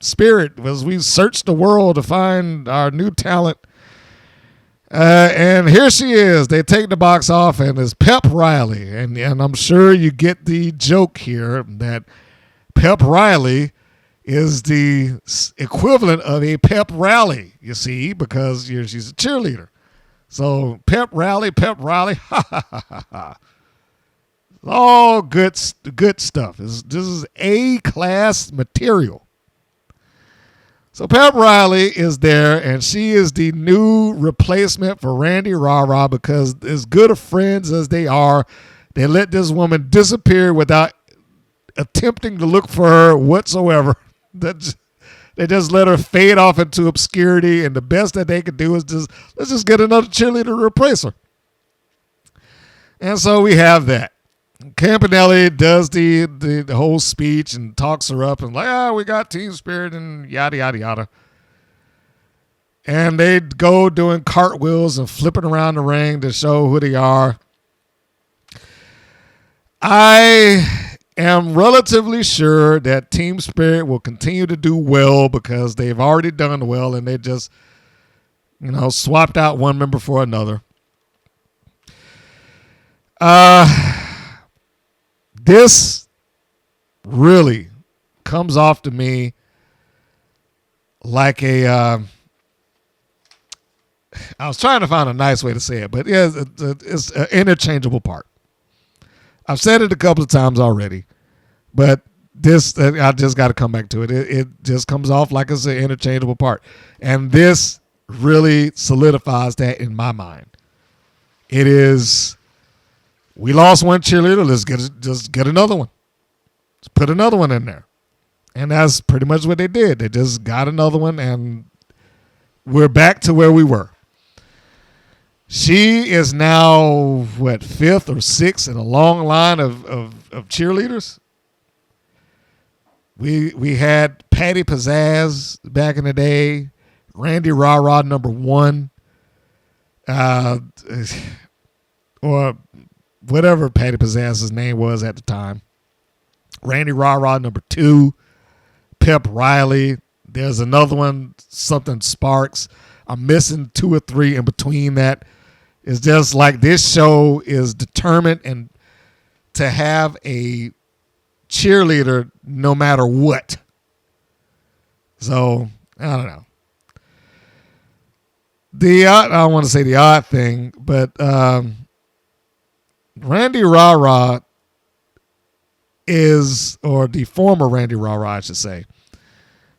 Speaker 6: Spirit, as we searched the world to find our new talent. And here she is. They take the box off, and it's Pep Riley. And I'm sure you get the joke here that Pep Riley is the equivalent of a pep rally, you see, because she's a cheerleader. So pep rally, ha, ha, ha, ha, ha. All good stuff. This is A-class material. So Pep Riley is there, and she is the new replacement for Randy Rah-Rah because as good of friends as they are, they let this woman disappear without attempting to look for her whatsoever. They just let her fade off into obscurity, and the best that they could do is let's just get another cheerleader to replace her. And so we have that. Campanelli does the whole speech and talks her up and like, we got Team Spirit and yada, yada, yada. And they go doing cartwheels and flipping around the ring to show who they are. I am relatively sure that Team Spirit will continue to do well because they've already done well and they just, swapped out one member for another. This really comes off to me like I was trying to find a nice way to say it, but yeah, it's an interchangeable part. I've said it a couple of times already, but this, I just got to come back to it. It just comes off like it's an interchangeable part. And this really solidifies that in my mind. It is, we lost one cheerleader. Let's just get another one. Let's put another one in there. And that's pretty much what they did. They just got another one, and we're back to where we were. She is now, fifth or sixth in a long line of cheerleaders? We had Patty Pizzazz back in the day, Randy Rah-Rah number 1, or whatever Patty Pizzazz's name was at the time. Randy Rah-Rah number 2, Pep Riley. There's another one, something Sparks. I'm missing 2 or 3 in between that. It's just like this show is determined and to have a cheerleader no matter what. So, I don't know. I don't want to say the odd thing, but Randy Rah-Rah is, or the former Randy Rah-Rah, I should say,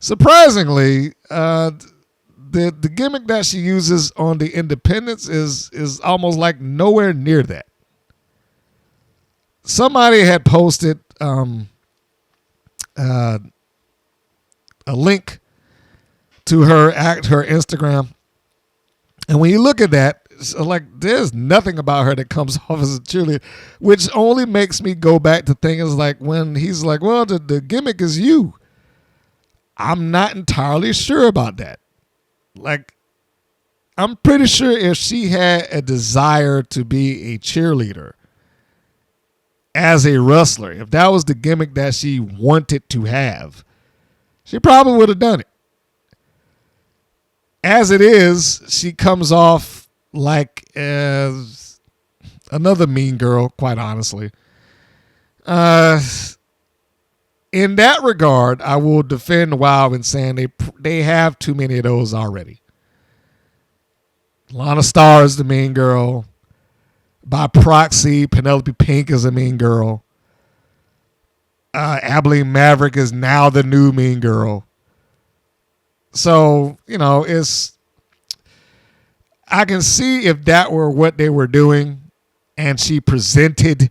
Speaker 6: surprisingly, the gimmick that she uses on the independents is almost like nowhere near that. Somebody had posted a link to her Instagram, and when you look at that, it's like there's nothing about her that comes off as a cheerleader, which only makes me go back to things like when he's like, well, the gimmick is you. I'm not entirely sure about that. Like, I'm pretty sure if she had a desire to be a cheerleader as a wrestler, if that was the gimmick that she wanted to have, she probably would have done it. As it is, she comes off like as another mean girl, quite honestly. In that regard, I will defend WoW in saying they have too many of those already. Lana Starr is the mean girl. By proxy, Penelope Pink is a mean girl. Abilene Marverick is now the new mean girl. So, I can see if that were what they were doing and she presented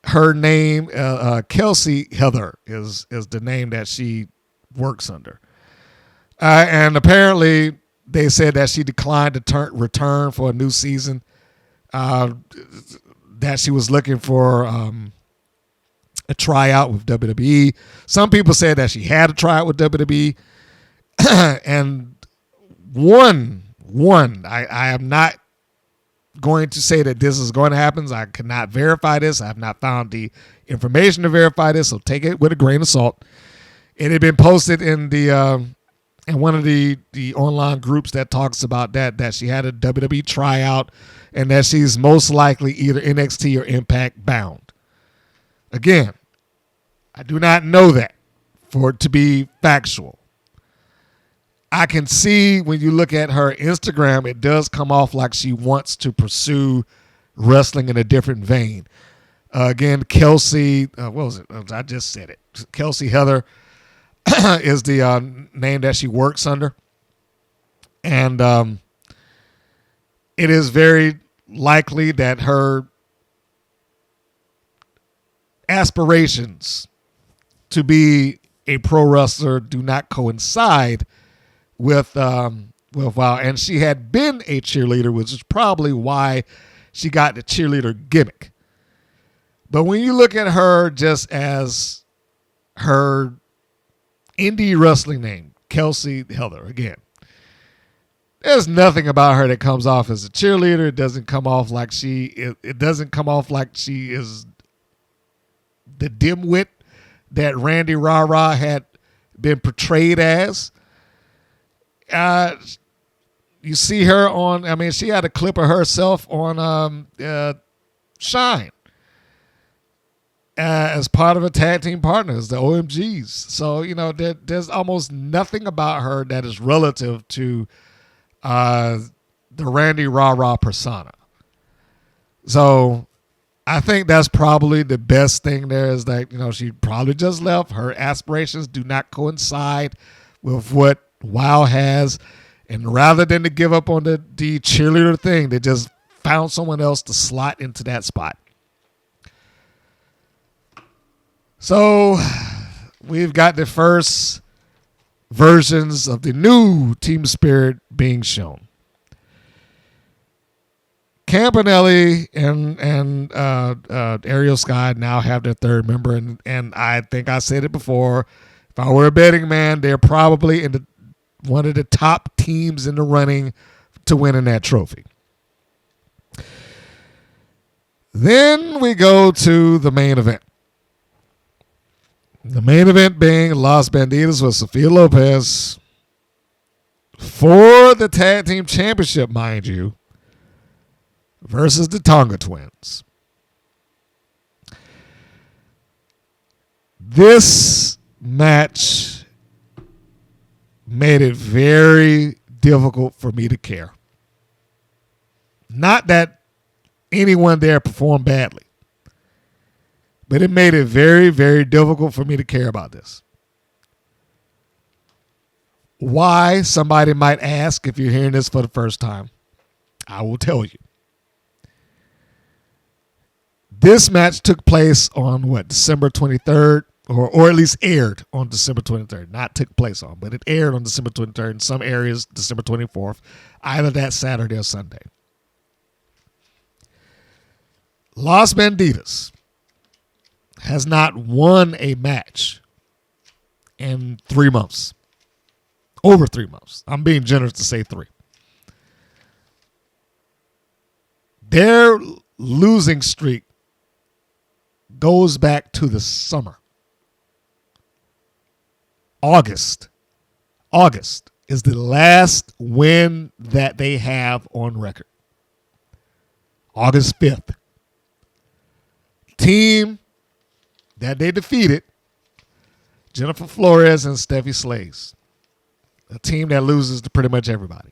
Speaker 6: her name, Kelsey Heather is the name that she works under. And apparently they said that she declined to return for a new season, that she was looking for a tryout with WWE. Some people said that she had a tryout with WWE. And I am not going to say that this is going to happen. I cannot verify this. I have not found the information to verify this, so take it with a grain of salt. It had been posted in in one of the online groups that talks about that she had a WWE tryout and that she's most likely either NXT or Impact bound. Again, I do not know that for it to be factual. I can see when you look at her Instagram, it does come off like she wants to pursue wrestling in a different vein. Again, Kelsey, what was it? I just said it. Kelsey Heather is the name that she works under. And it is very likely that her aspirations to be a pro wrestler do not coincide with WoW. And she had been a cheerleader, which is probably why she got the cheerleader gimmick. But when you look at her just as her indie wrestling name, Kelsey Heather, again, there's nothing about her that comes off as a cheerleader. It doesn't come off like it doesn't come off like she is the dimwit that Randy Rah-Rah had been portrayed as. You see her on, she had a clip of herself on Shine as part of a tag team partners, the OMGs. So, there's almost nothing about her that is relative to the Randy Rah-Rah persona. So I think that's probably the best thing there is that, she probably just left. Her aspirations do not coincide with what WoW has. And rather than to give up on the cheerleader thing, they just found someone else to slot into that spot. So we've got the first versions of the new Team Spirit being shown. Campanelli and Ariel Sky now have their third member, and I think I said it before. If I were a betting man, they're probably in one of the top teams in the running to winning that trophy. Then we go to the main event. The main event being Los Bandidos with Sophia Lopez for the tag team championship, mind you, versus the Tonga Twins. This match made it very difficult for me to care. Not that anyone there performed badly, but it made it very, very difficult for me to care about this. Why, somebody might ask if you're hearing this for the first time. I will tell you. This match took place on December 23rd, or at least aired on December 23rd. Not took place on, but it aired on December 23rd. In some areas, December 24th, either that Saturday or Sunday. Los Bandidos has not won a match in 3 months. Over 3 months. I'm being generous to say 3. Their losing streak goes back to the summer. August is the last win that they have on record. August 5th. Team that they defeated, Jennifer Flores and Steffi Slays. A team that loses to pretty much everybody.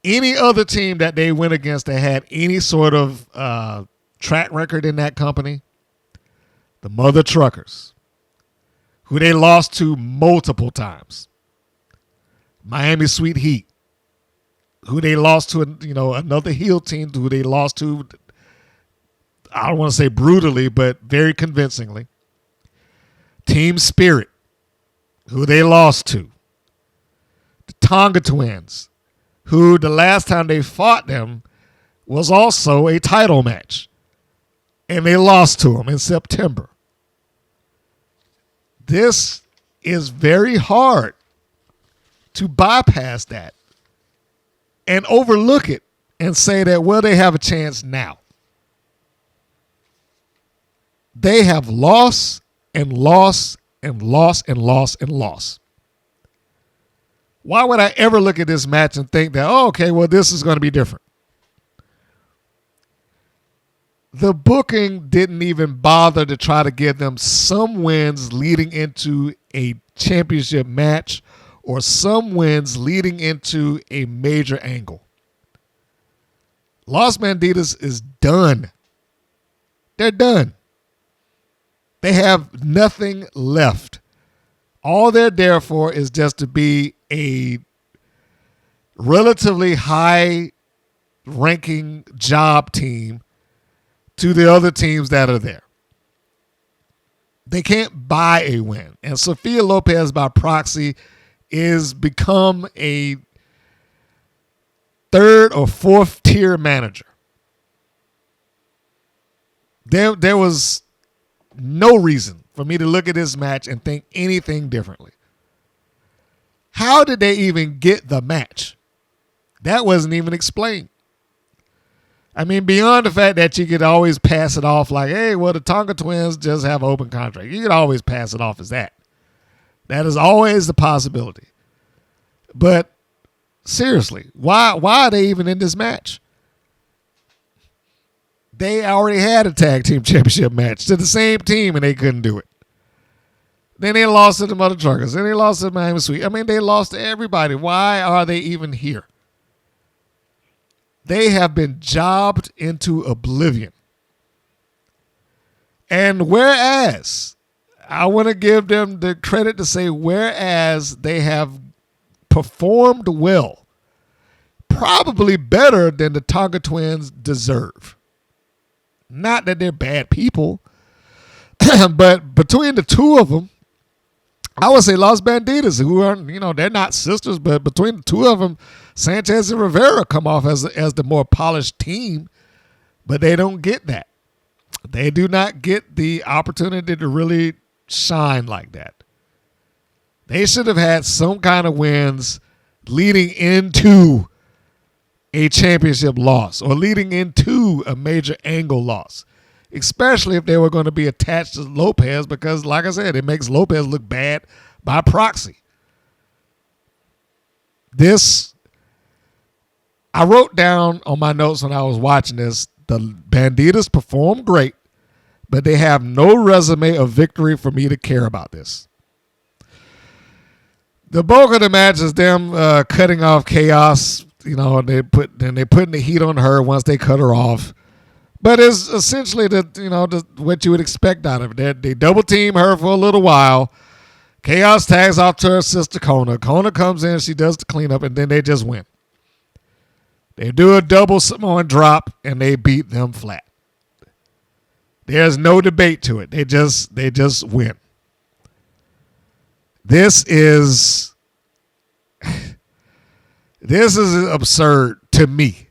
Speaker 6: any other team that they went against that had any sort of track record in that company, the Mother Truckers, who they lost to multiple times. Miami Sweet Heat, who they lost to, another heel team who they lost to, I don't want to say brutally, but very convincingly. Team Spirit, who they lost to. The Tonga Twins, who the last time they fought them was also a title match. And they lost to them in September. This is very hard to bypass that and overlook it and say that, well, they have a chance now. They have lost and lost and lost and lost and lost. Why would I ever look at this match and think that, oh, okay, well, this is going to be different? The booking didn't even bother to try to give them some wins leading into a championship match or some wins leading into a major angle. Los Bandidos is done. They're done. They have nothing left. All they're there for is just to be a relatively high-ranking job team to the other teams that are there. They can't buy a win. And Sofia Lopez, by proxy, is become a third or fourth tier manager. There was no reason for me to look at this match and think anything differently. How did they even get the match? That wasn't even explained. I mean, beyond the fact that you could always pass it off like, hey, well, the Tonga Twins just have an open contract. You could always pass it off as that. That is always the possibility. But seriously, why are they even in this match? They already had a tag team championship match to the same team and they couldn't do it. Then they lost to the Mother Truckers. Then they lost to Miami Sweet. I mean, they lost to everybody. Why are they even here? They have been jobbed into oblivion. And whereas, I want to give them the credit to say, whereas they have performed well, probably better than the Tonga Twins deserve. Not that they're bad people, but between the two of them, I would say Los Bandidos, who are, they're not sisters, but between the two of them, Sanchez and Rivera come off as the more polished team, but they don't get that. They do not get the opportunity to really shine like that. They should have had some kind of wins leading into a championship loss or leading into a major angle loss, especially if they were going to be attached to Lopez because, like I said, it makes Lopez look bad by proxy. I wrote down on my notes when I was watching this, the Bandidos performed great, but they have no resume of victory for me to care about this. The bulk of the match is them cutting off Chaos. They putting the heat on her once they cut her off. But it's essentially what you would expect out of it. They double team her for a little while. Chaos tags off to her sister Kona. Kona comes in, she does the cleanup, and then they just win. They do a double Samoan drop, and they beat them flat. There's no debate to it. They just win. This is absurd to me.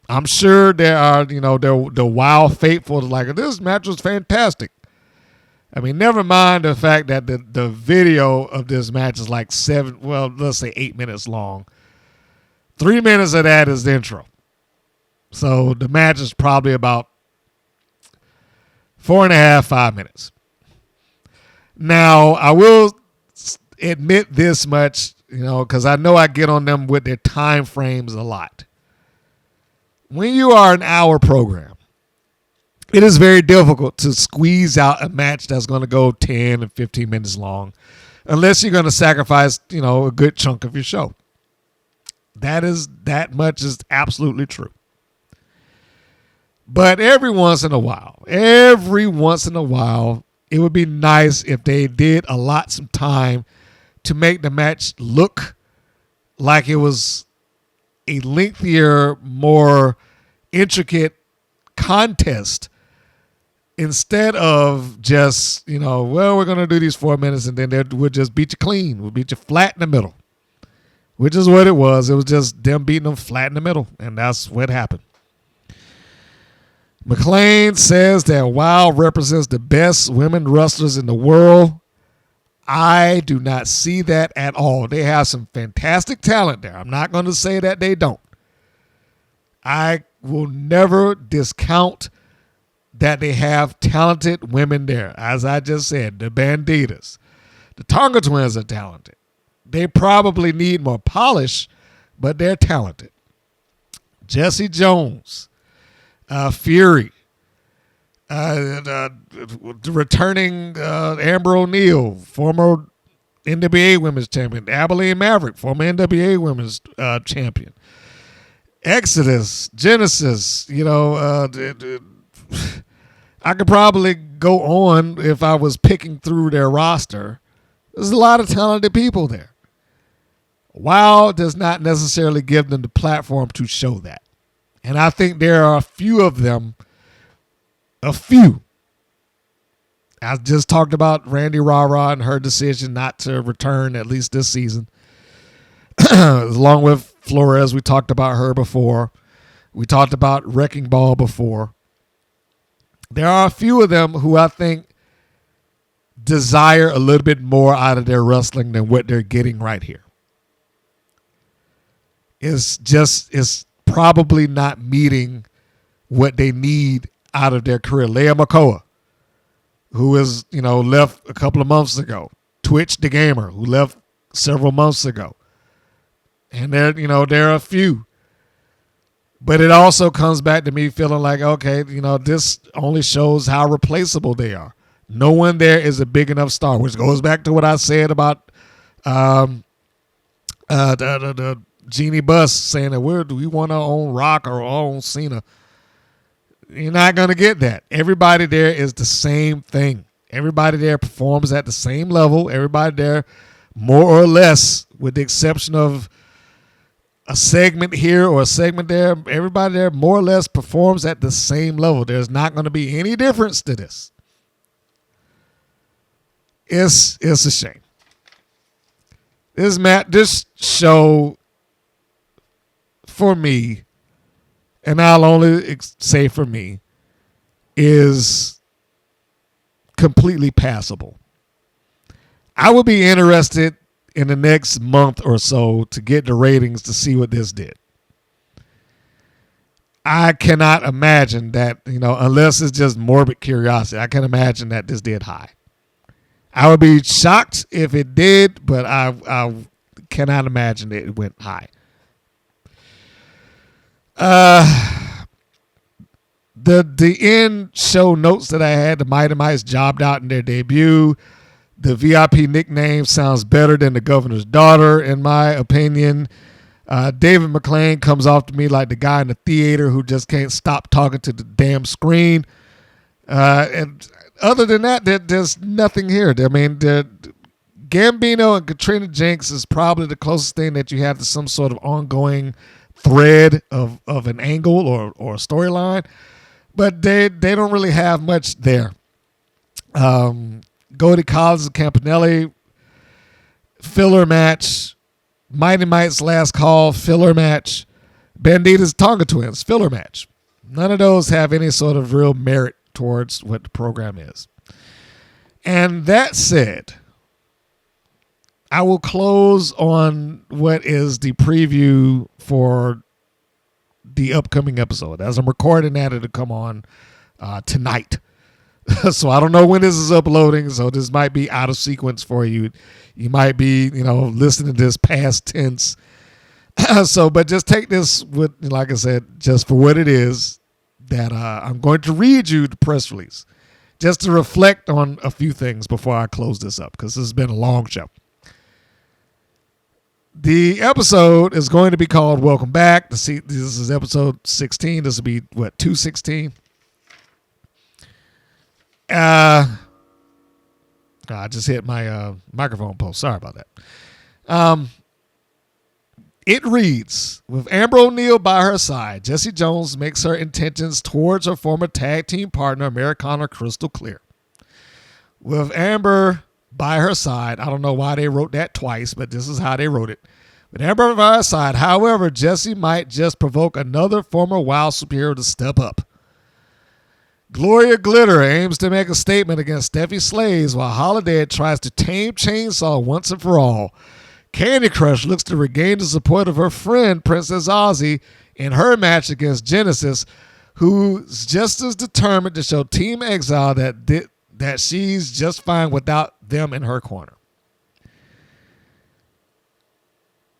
Speaker 6: I'm sure there are, the wild faithful like, this match was fantastic. I mean, never mind the fact that the video of this match is like 8 minutes long. 3 minutes of that is the intro. So the match is probably about 4.5, 5 minutes. Now, I will admit this much, because I know I get on them with their time frames a lot. When you are an hour program, it is very difficult to squeeze out a match that's going to go 10 and 15 minutes long, unless you're going to sacrifice, a good chunk of your show. That much is absolutely true. But every once in a while, it would be nice if they did allot some time to make the match look like it was a lengthier, more intricate contest instead of just, we're going to do these 4 minutes and then we'll just beat you clean. We'll beat you flat in the middle, which is what it was. It was just them beating them flat in the middle, and that's what happened. McLean says that WoW represents the best women wrestlers in the world. I do not see that at all. They have some fantastic talent there. I'm not going to say that they don't. I will never discount that they have talented women there. As I just said, the Banditas. The Tonga Twins are talented. They probably need more polish, but they're talented. Jesse Jones. Fury, returning Amber O'Neal, former NWA Women's Champion, Abilene Marverick, former NWA Women's Champion, Exodus, Genesis. I could probably go on if I was picking through their roster. There's a lot of talented people there. WoW does not necessarily give them the platform to show that. And I think there are a few of them, I just talked about Randy Rara and her decision not to return at least this season. Along with Flores, we talked about her before. We talked about Wrecking Ball before. There are a few of them who I think desire a little bit more out of their wrestling than what they're getting right here. It's probably not meeting what they need out of their career. Leia Makoa, who is, left a couple of months ago. Twitch the Gamer, who left several months ago. And there are a few. But it also comes back to me feeling like, okay, this only shows how replaceable they are. No one there is a big enough star, which goes back to what I said about the Jeannie Buss saying that we want our own Rock or our own Cena. You're not going to get that. Everybody there is the same thing. Everybody there performs at the same level. Everybody there, more or less, with the exception of a segment here or a segment there, everybody there more or less performs at the same level. There's not going to be any difference to this. It's a shame. This show, for me, and I'll only say for me, is completely passable. I would be interested in the next month or so to get the ratings to see what this did. I cannot imagine that, unless it's just morbid curiosity, I can imagine that this did high. I would be shocked if it did, but I cannot imagine that it went high. The end show notes that I had, the Mighty Mites jobbed out in their debut. The VIP nickname sounds better than the Governor's Daughter, in my opinion. David McLean comes off to me like the guy in the theater who just can't stop talking to the damn screen. And other than that, there's nothing here. I mean, Gambino and Katarina Jinx is probably the closest thing that you have to some sort of ongoing thread of an angle or a storyline, but they don't really have much there. Goldie Collins and Campanelli, filler match. Mighty Mites Last Call, filler match. Banditas Tonga Twins, filler match. None of those have any sort of real merit towards what the program is. And that said, I will close on what is the preview for the upcoming episode. As I'm recording that, it'll come on tonight. So I don't know when this is uploading, so this might be out of sequence for you. You might be, listening to this past tense. But just take this with, like I said, just for what it is, that I'm going to read you the press release just to reflect on a few things before I close this up, because this has been a long show. The episode is going to be called Welcome Back. This is episode 16. This will be, 216? I just hit my microphone post. Sorry about that. It reads, with Amber O'Neal by her side, Jessie Jones makes her intentions towards her former tag team partner, Americana, crystal clear. With Amber by her side, I don't know why they wrote that twice, but this is how they wrote it. With Amber by her side, however, Jessie might just provoke another former WoW superhero to step up. Gloria Glitter aims to make a statement against Steffi Slays while Holiday tries to tame Chainsaw once and for all. Candy Crush looks to regain the support of her friend Princess Aussie in her match against Genesis, who's just as determined to show Team Exile that she's just fine without them in her corner.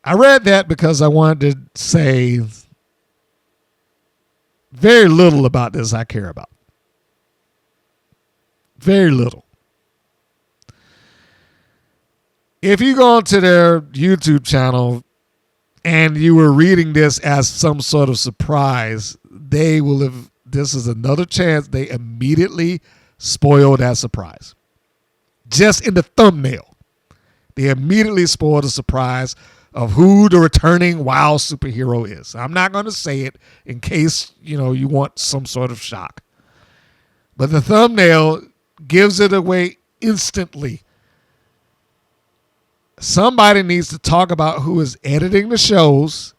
Speaker 6: I read that because I wanted to say very little about this I care about. Very little. If you go onto their YouTube channel and you were reading this as some sort of surprise, they will have, this is another chance they immediately spoil that surprise. Just in the thumbnail, they immediately spoil the surprise of who the returning WoW superhero is. I'm not going to say it in case, you want some sort of shock. But the thumbnail gives it away instantly. Somebody needs to talk about who is editing the shows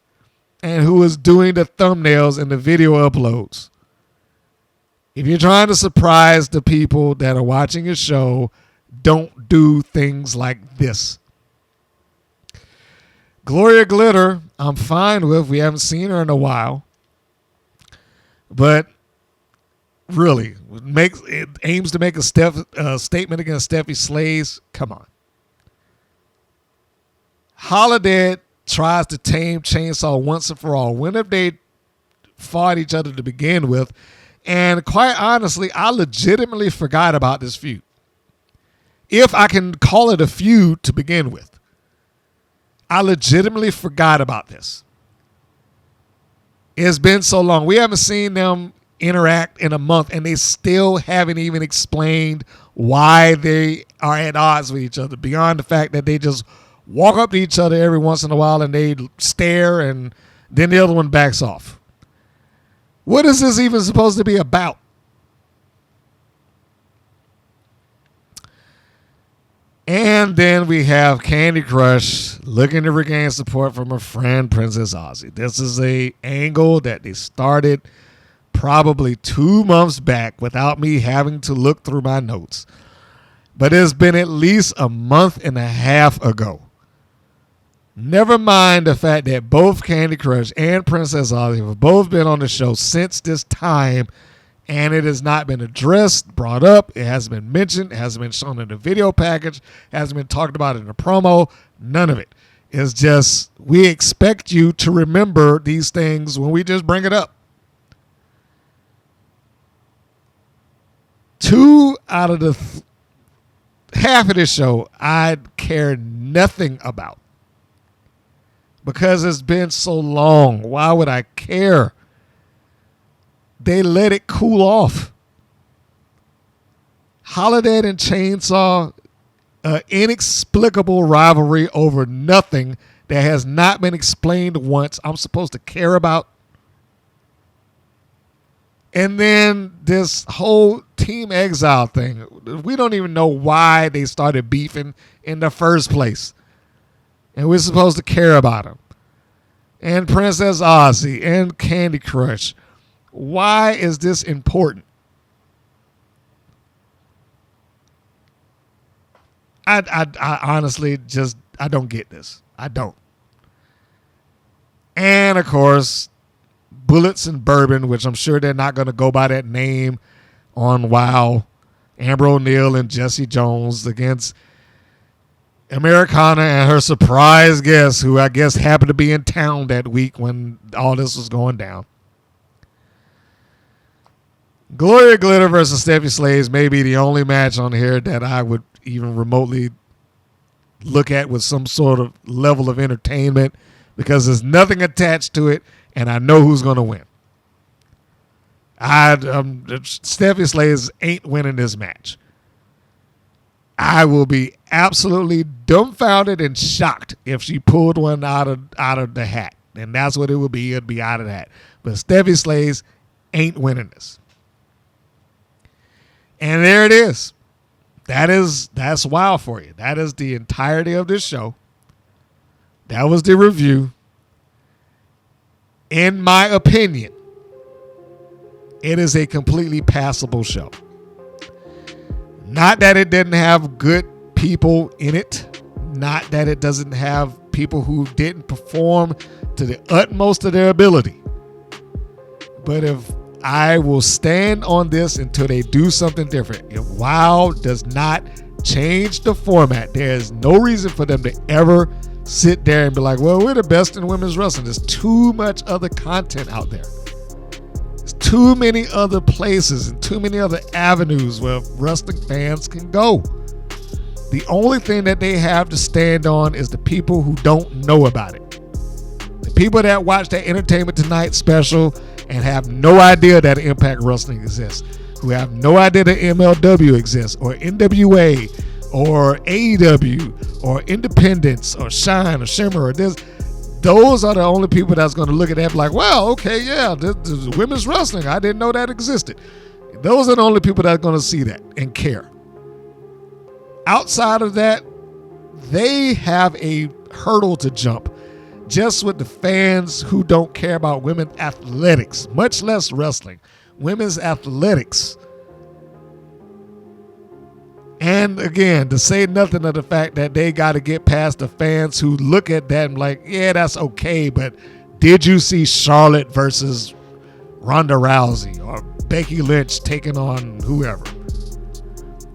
Speaker 6: and who is doing the thumbnails and the video uploads. If you're trying to surprise the people that are watching your show, don't do things like this. Gloria Glitter, I'm fine with. We haven't seen her in a while. But really, it aims to make a statement against Steffi Slays. Come on. Holiday tries to tame Chainsaw once and for all. When have they fought each other to begin with? And quite honestly, I legitimately forgot about this feud. If I can call it a feud to begin with. I legitimately forgot about this. It's been so long. We haven't seen them interact in a month, and they still haven't even explained why they are at odds with each other, beyond the fact that they just walk up to each other every once in a while and they stare and then the other one backs off. What is this even supposed to be about? And then we have Candy Crush looking to regain support from her friend Princess Aussie. This is a angle that they started probably 2 months back without me having to look through my notes. But it's been at least a month and a half ago. Never mind the fact that both Candy Crush and Princess Aussie have both been on the show since this time, and it has not been addressed, brought up. It hasn't been mentioned. It hasn't been shown in the video package. It hasn't been talked about in the promo. None of it. It's just we expect you to remember these things when we just bring it up. 2 out of the half of this show I care nothing about. Because it's been so long. Why would I care? They let it cool off. Holiday and Chainsaw, inexplicable rivalry over nothing that has not been explained once. I'm supposed to care about. And then this whole Team Exile thing. We don't even know why they started beefing in the first place. And we're supposed to care about them. And Princess Aussie and Candy Crush. Why is this important? I honestly just, I don't get this. I don't. And, of course, Bullets and Bourbon, which I'm sure they're not going to go by that name on WoW. Amber O'Neal and Jessie Jones against Americana and her surprise guest, who I guess happened to be in town that week when all this was going down. Gloria Glitter versus Steffi Slays may be the only match on here that I would even remotely look at with some sort of level of entertainment because there's nothing attached to it, and I know who's going to win. Stephanie Slays ain't winning this match. I will be absolutely dumbfounded and shocked if she pulled one out of the hat. And that's what it would be. It'd be out of the hat. But Stephanie Slays ain't winning this. And there it is. That's wild for you. That is the entirety of this show. That was the review. In my opinion, it is a completely passable show. Not that it didn't have good people in it. Not that it doesn't have people who didn't perform to the utmost of their ability. But if I will stand on this until they do something different. If WOW does not change the format, there is no reason for them to ever sit there and be like, well, we're the best in women's wrestling. There's too much other content out there. There's too many other places and too many other avenues where wrestling fans can go. The only thing that they have to stand on is the people who don't know about it. The people that watch that Entertainment Tonight special and have no idea that Impact Wrestling exists, who have no idea that MLW exists, or NWA, or AEW, or Independence, or Shine, or Shimmer, or this. Those are the only people that's going to look at that and be like, well, okay, yeah, this is women's wrestling. I didn't know that existed. Those are the only people that are going to see that and care. Outside of that, they have a hurdle to jump just with the fans who don't care about women's athletics, much less wrestling, women's athletics. And again, to say nothing of the fact that they got to get past the fans who look at that and like, yeah, that's okay, but did you see Charlotte versus Ronda Rousey or Becky Lynch taking on whoever?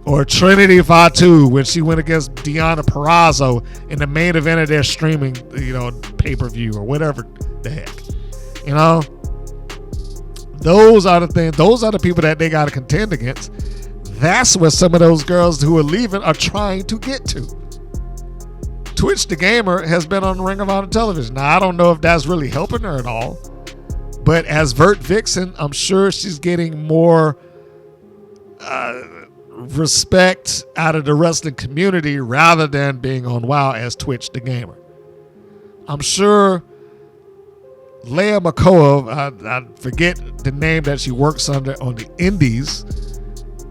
Speaker 6: Or Trinity Fatu when she went against Deonna Purrazzo in the main event of their streaming, pay-per-view or whatever the heck. Those are the things. Those are the people that they got to contend against. That's where some of those girls who are leaving are trying to get to. Twitch the Gamer has been on Ring of Honor television. Now, I don't know if that's really helping her at all. But as Vert Vixen, I'm sure she's getting more respect out of the wrestling community rather than being on WOW as Twitch the Gamer. I'm sure Leia McCoy, I forget the name that she works under on the Indies,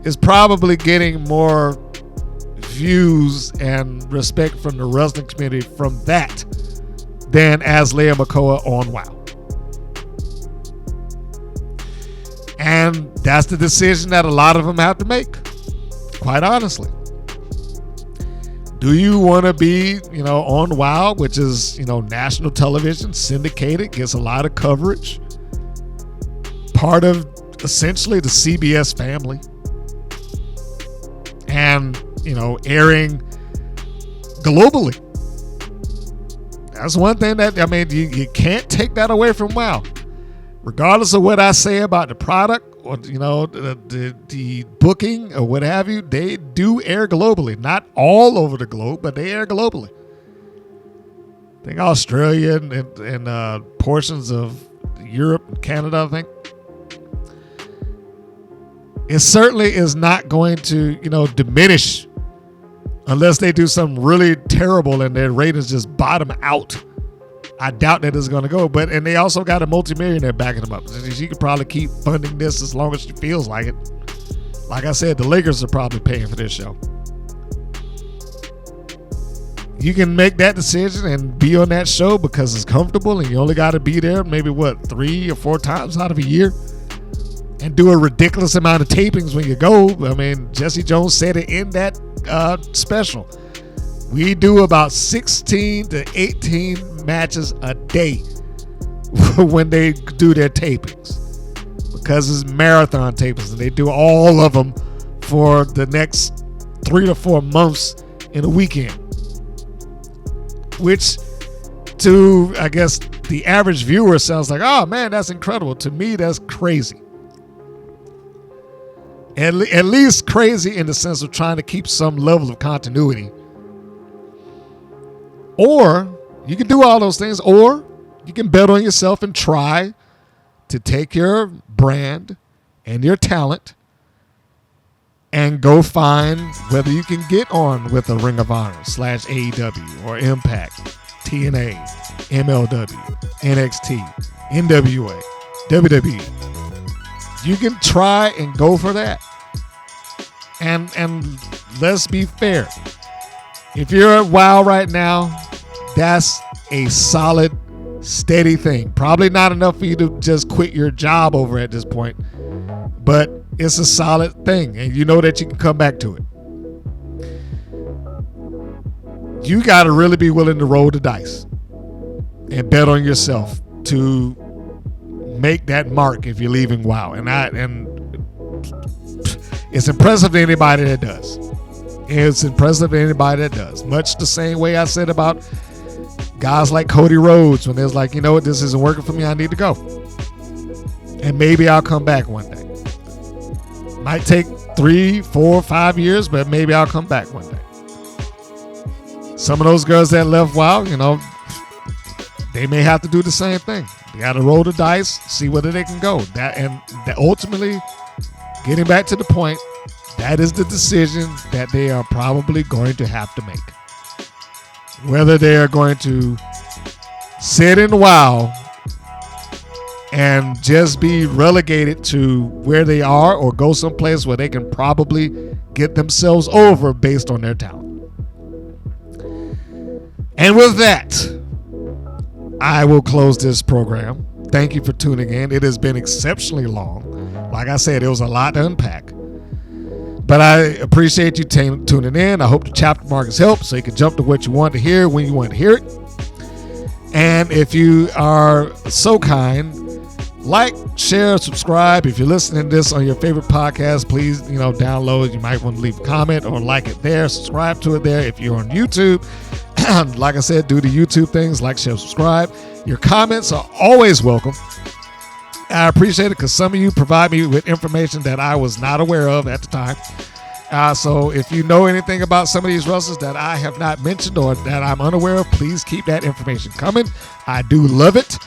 Speaker 6: is probably getting more views and respect from the wrestling community from that than as Leia McCoy on WOW. And that's the decision that a lot of them have to make. Quite honestly, do you want to be, on WOW, which is, national television, syndicated, gets a lot of coverage, part of essentially the CBS family, and, airing globally? That's one thing that, you can't take that away from WOW. Regardless of what I say about the product, or the booking or what have you, they do air globally. Not all over the globe, but they air globally. I think Australia and portions of Europe and Canada, I think. It certainly is not going to, diminish unless they do something really terrible and their ratings just bottom out. I doubt that it's going to go, and they also got a multimillionaire backing them up. She could probably keep funding this as long as she feels like it. Like I said, the Lakers are probably paying for this show. You can make that decision and be on that show because it's comfortable and you only got to be there maybe 3 or 4 times out of a year and do a ridiculous amount of tapings when you go. Jesse Jones said it in that special. We do about 16 to 18 matches a day when they do their tapings because it's marathon tapings and they do all of them for the next 3 to 4 months in a weekend, which to, I guess, the average viewer sounds like, oh man, that's incredible. To me, that's crazy. At least crazy in the sense of trying to keep some level of continuity Or you can do all those things, or you can bet on yourself and try to take your brand and your talent and go find whether you can get on with a Ring of Honor / AEW or Impact, TNA, MLW, NXT, NWA, WWE. You can try and go for that. And let's be fair. If you're at WoW right now, that's a solid, steady thing. Probably not enough for you to just quit your job over at this point, but it's a solid thing, and you know that you can come back to it. You got to really be willing to roll the dice and bet on yourself to make that mark if you're leaving WoW. And it's impressive to anybody that does. It's impressive to anybody that does. Much the same way I said about guys like Cody Rhodes when there's like, you know what, this isn't working for me, I need to go. And maybe I'll come back one day. Might take 3, 4, 5 years, but maybe I'll come back one day. Some of those girls that left WoW, you know, they may have to do the same thing. They got to roll the dice, see whether they can go. That ultimately, getting back to the point, that is the decision that they are probably going to have to make. Whether they are going to sit in WoW and just be relegated to where they are, or go someplace where they can probably get themselves over based on their talent. And with that, I will close this program. Thank you for tuning in. It has been exceptionally long. Like I said, it was a lot to unpack. But I appreciate you tuning in. I hope the chapter markers help so you can jump to what you want to hear when you want to hear it. And if you are so kind, like, share, subscribe. If you're listening to this on your favorite podcast, please, download. You might want to leave a comment or like it there. Subscribe to it there. If you're on YouTube, like I said, do the YouTube things, like, share, subscribe. Your comments are always welcome. I appreciate it because some of you provide me with information that I was not aware of at the time. So if you know anything about some of these wrestlers that I have not mentioned or that I'm unaware of, please keep that information coming. I do love it.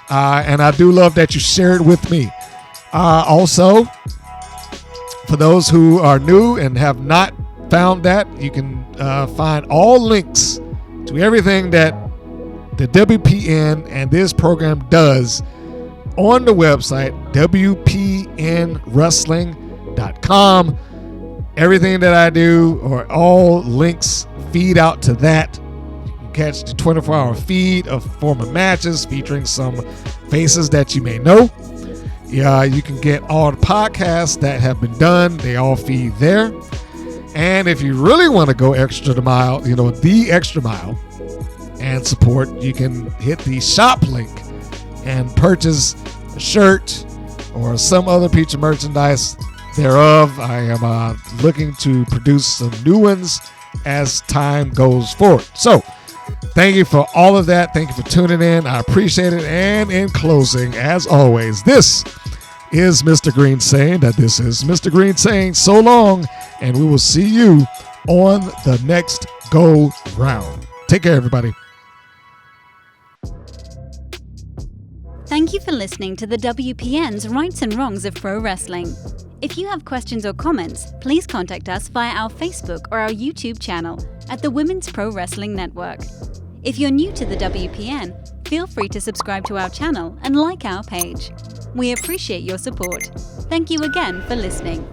Speaker 6: And I do love that you share it with me. Also, for those who are new and have not found that, you can find all links to everything that the WPN and this program does on the website, WPNWrestling.com. Everything that I do, or all links, feed out to that. You can catch the 24-hour feed of former matches featuring some faces that you may know. Yeah, you can get all the podcasts that have been done. They all feed there. And if you really want to go the extra mile, and support, you can hit the shop link and purchase a shirt or some other piece of merchandise thereof. I am looking to produce some new ones as time goes forward. So thank you for all of that. Thank you for tuning in. I appreciate it. And in closing, as always, this is Mr. Green saying that this is Mr. Green saying so long, and we will see you on the next go round. Take care, everybody.
Speaker 7: Thank you for listening to the WPN's Rights and Wrongs of Pro Wrestling. If you have questions or comments, please contact us via our Facebook or our YouTube channel at the Women's Pro Wrestling Network. If you're new to the WPN, feel free to subscribe to our channel and like our page. We appreciate your support. Thank you again for listening.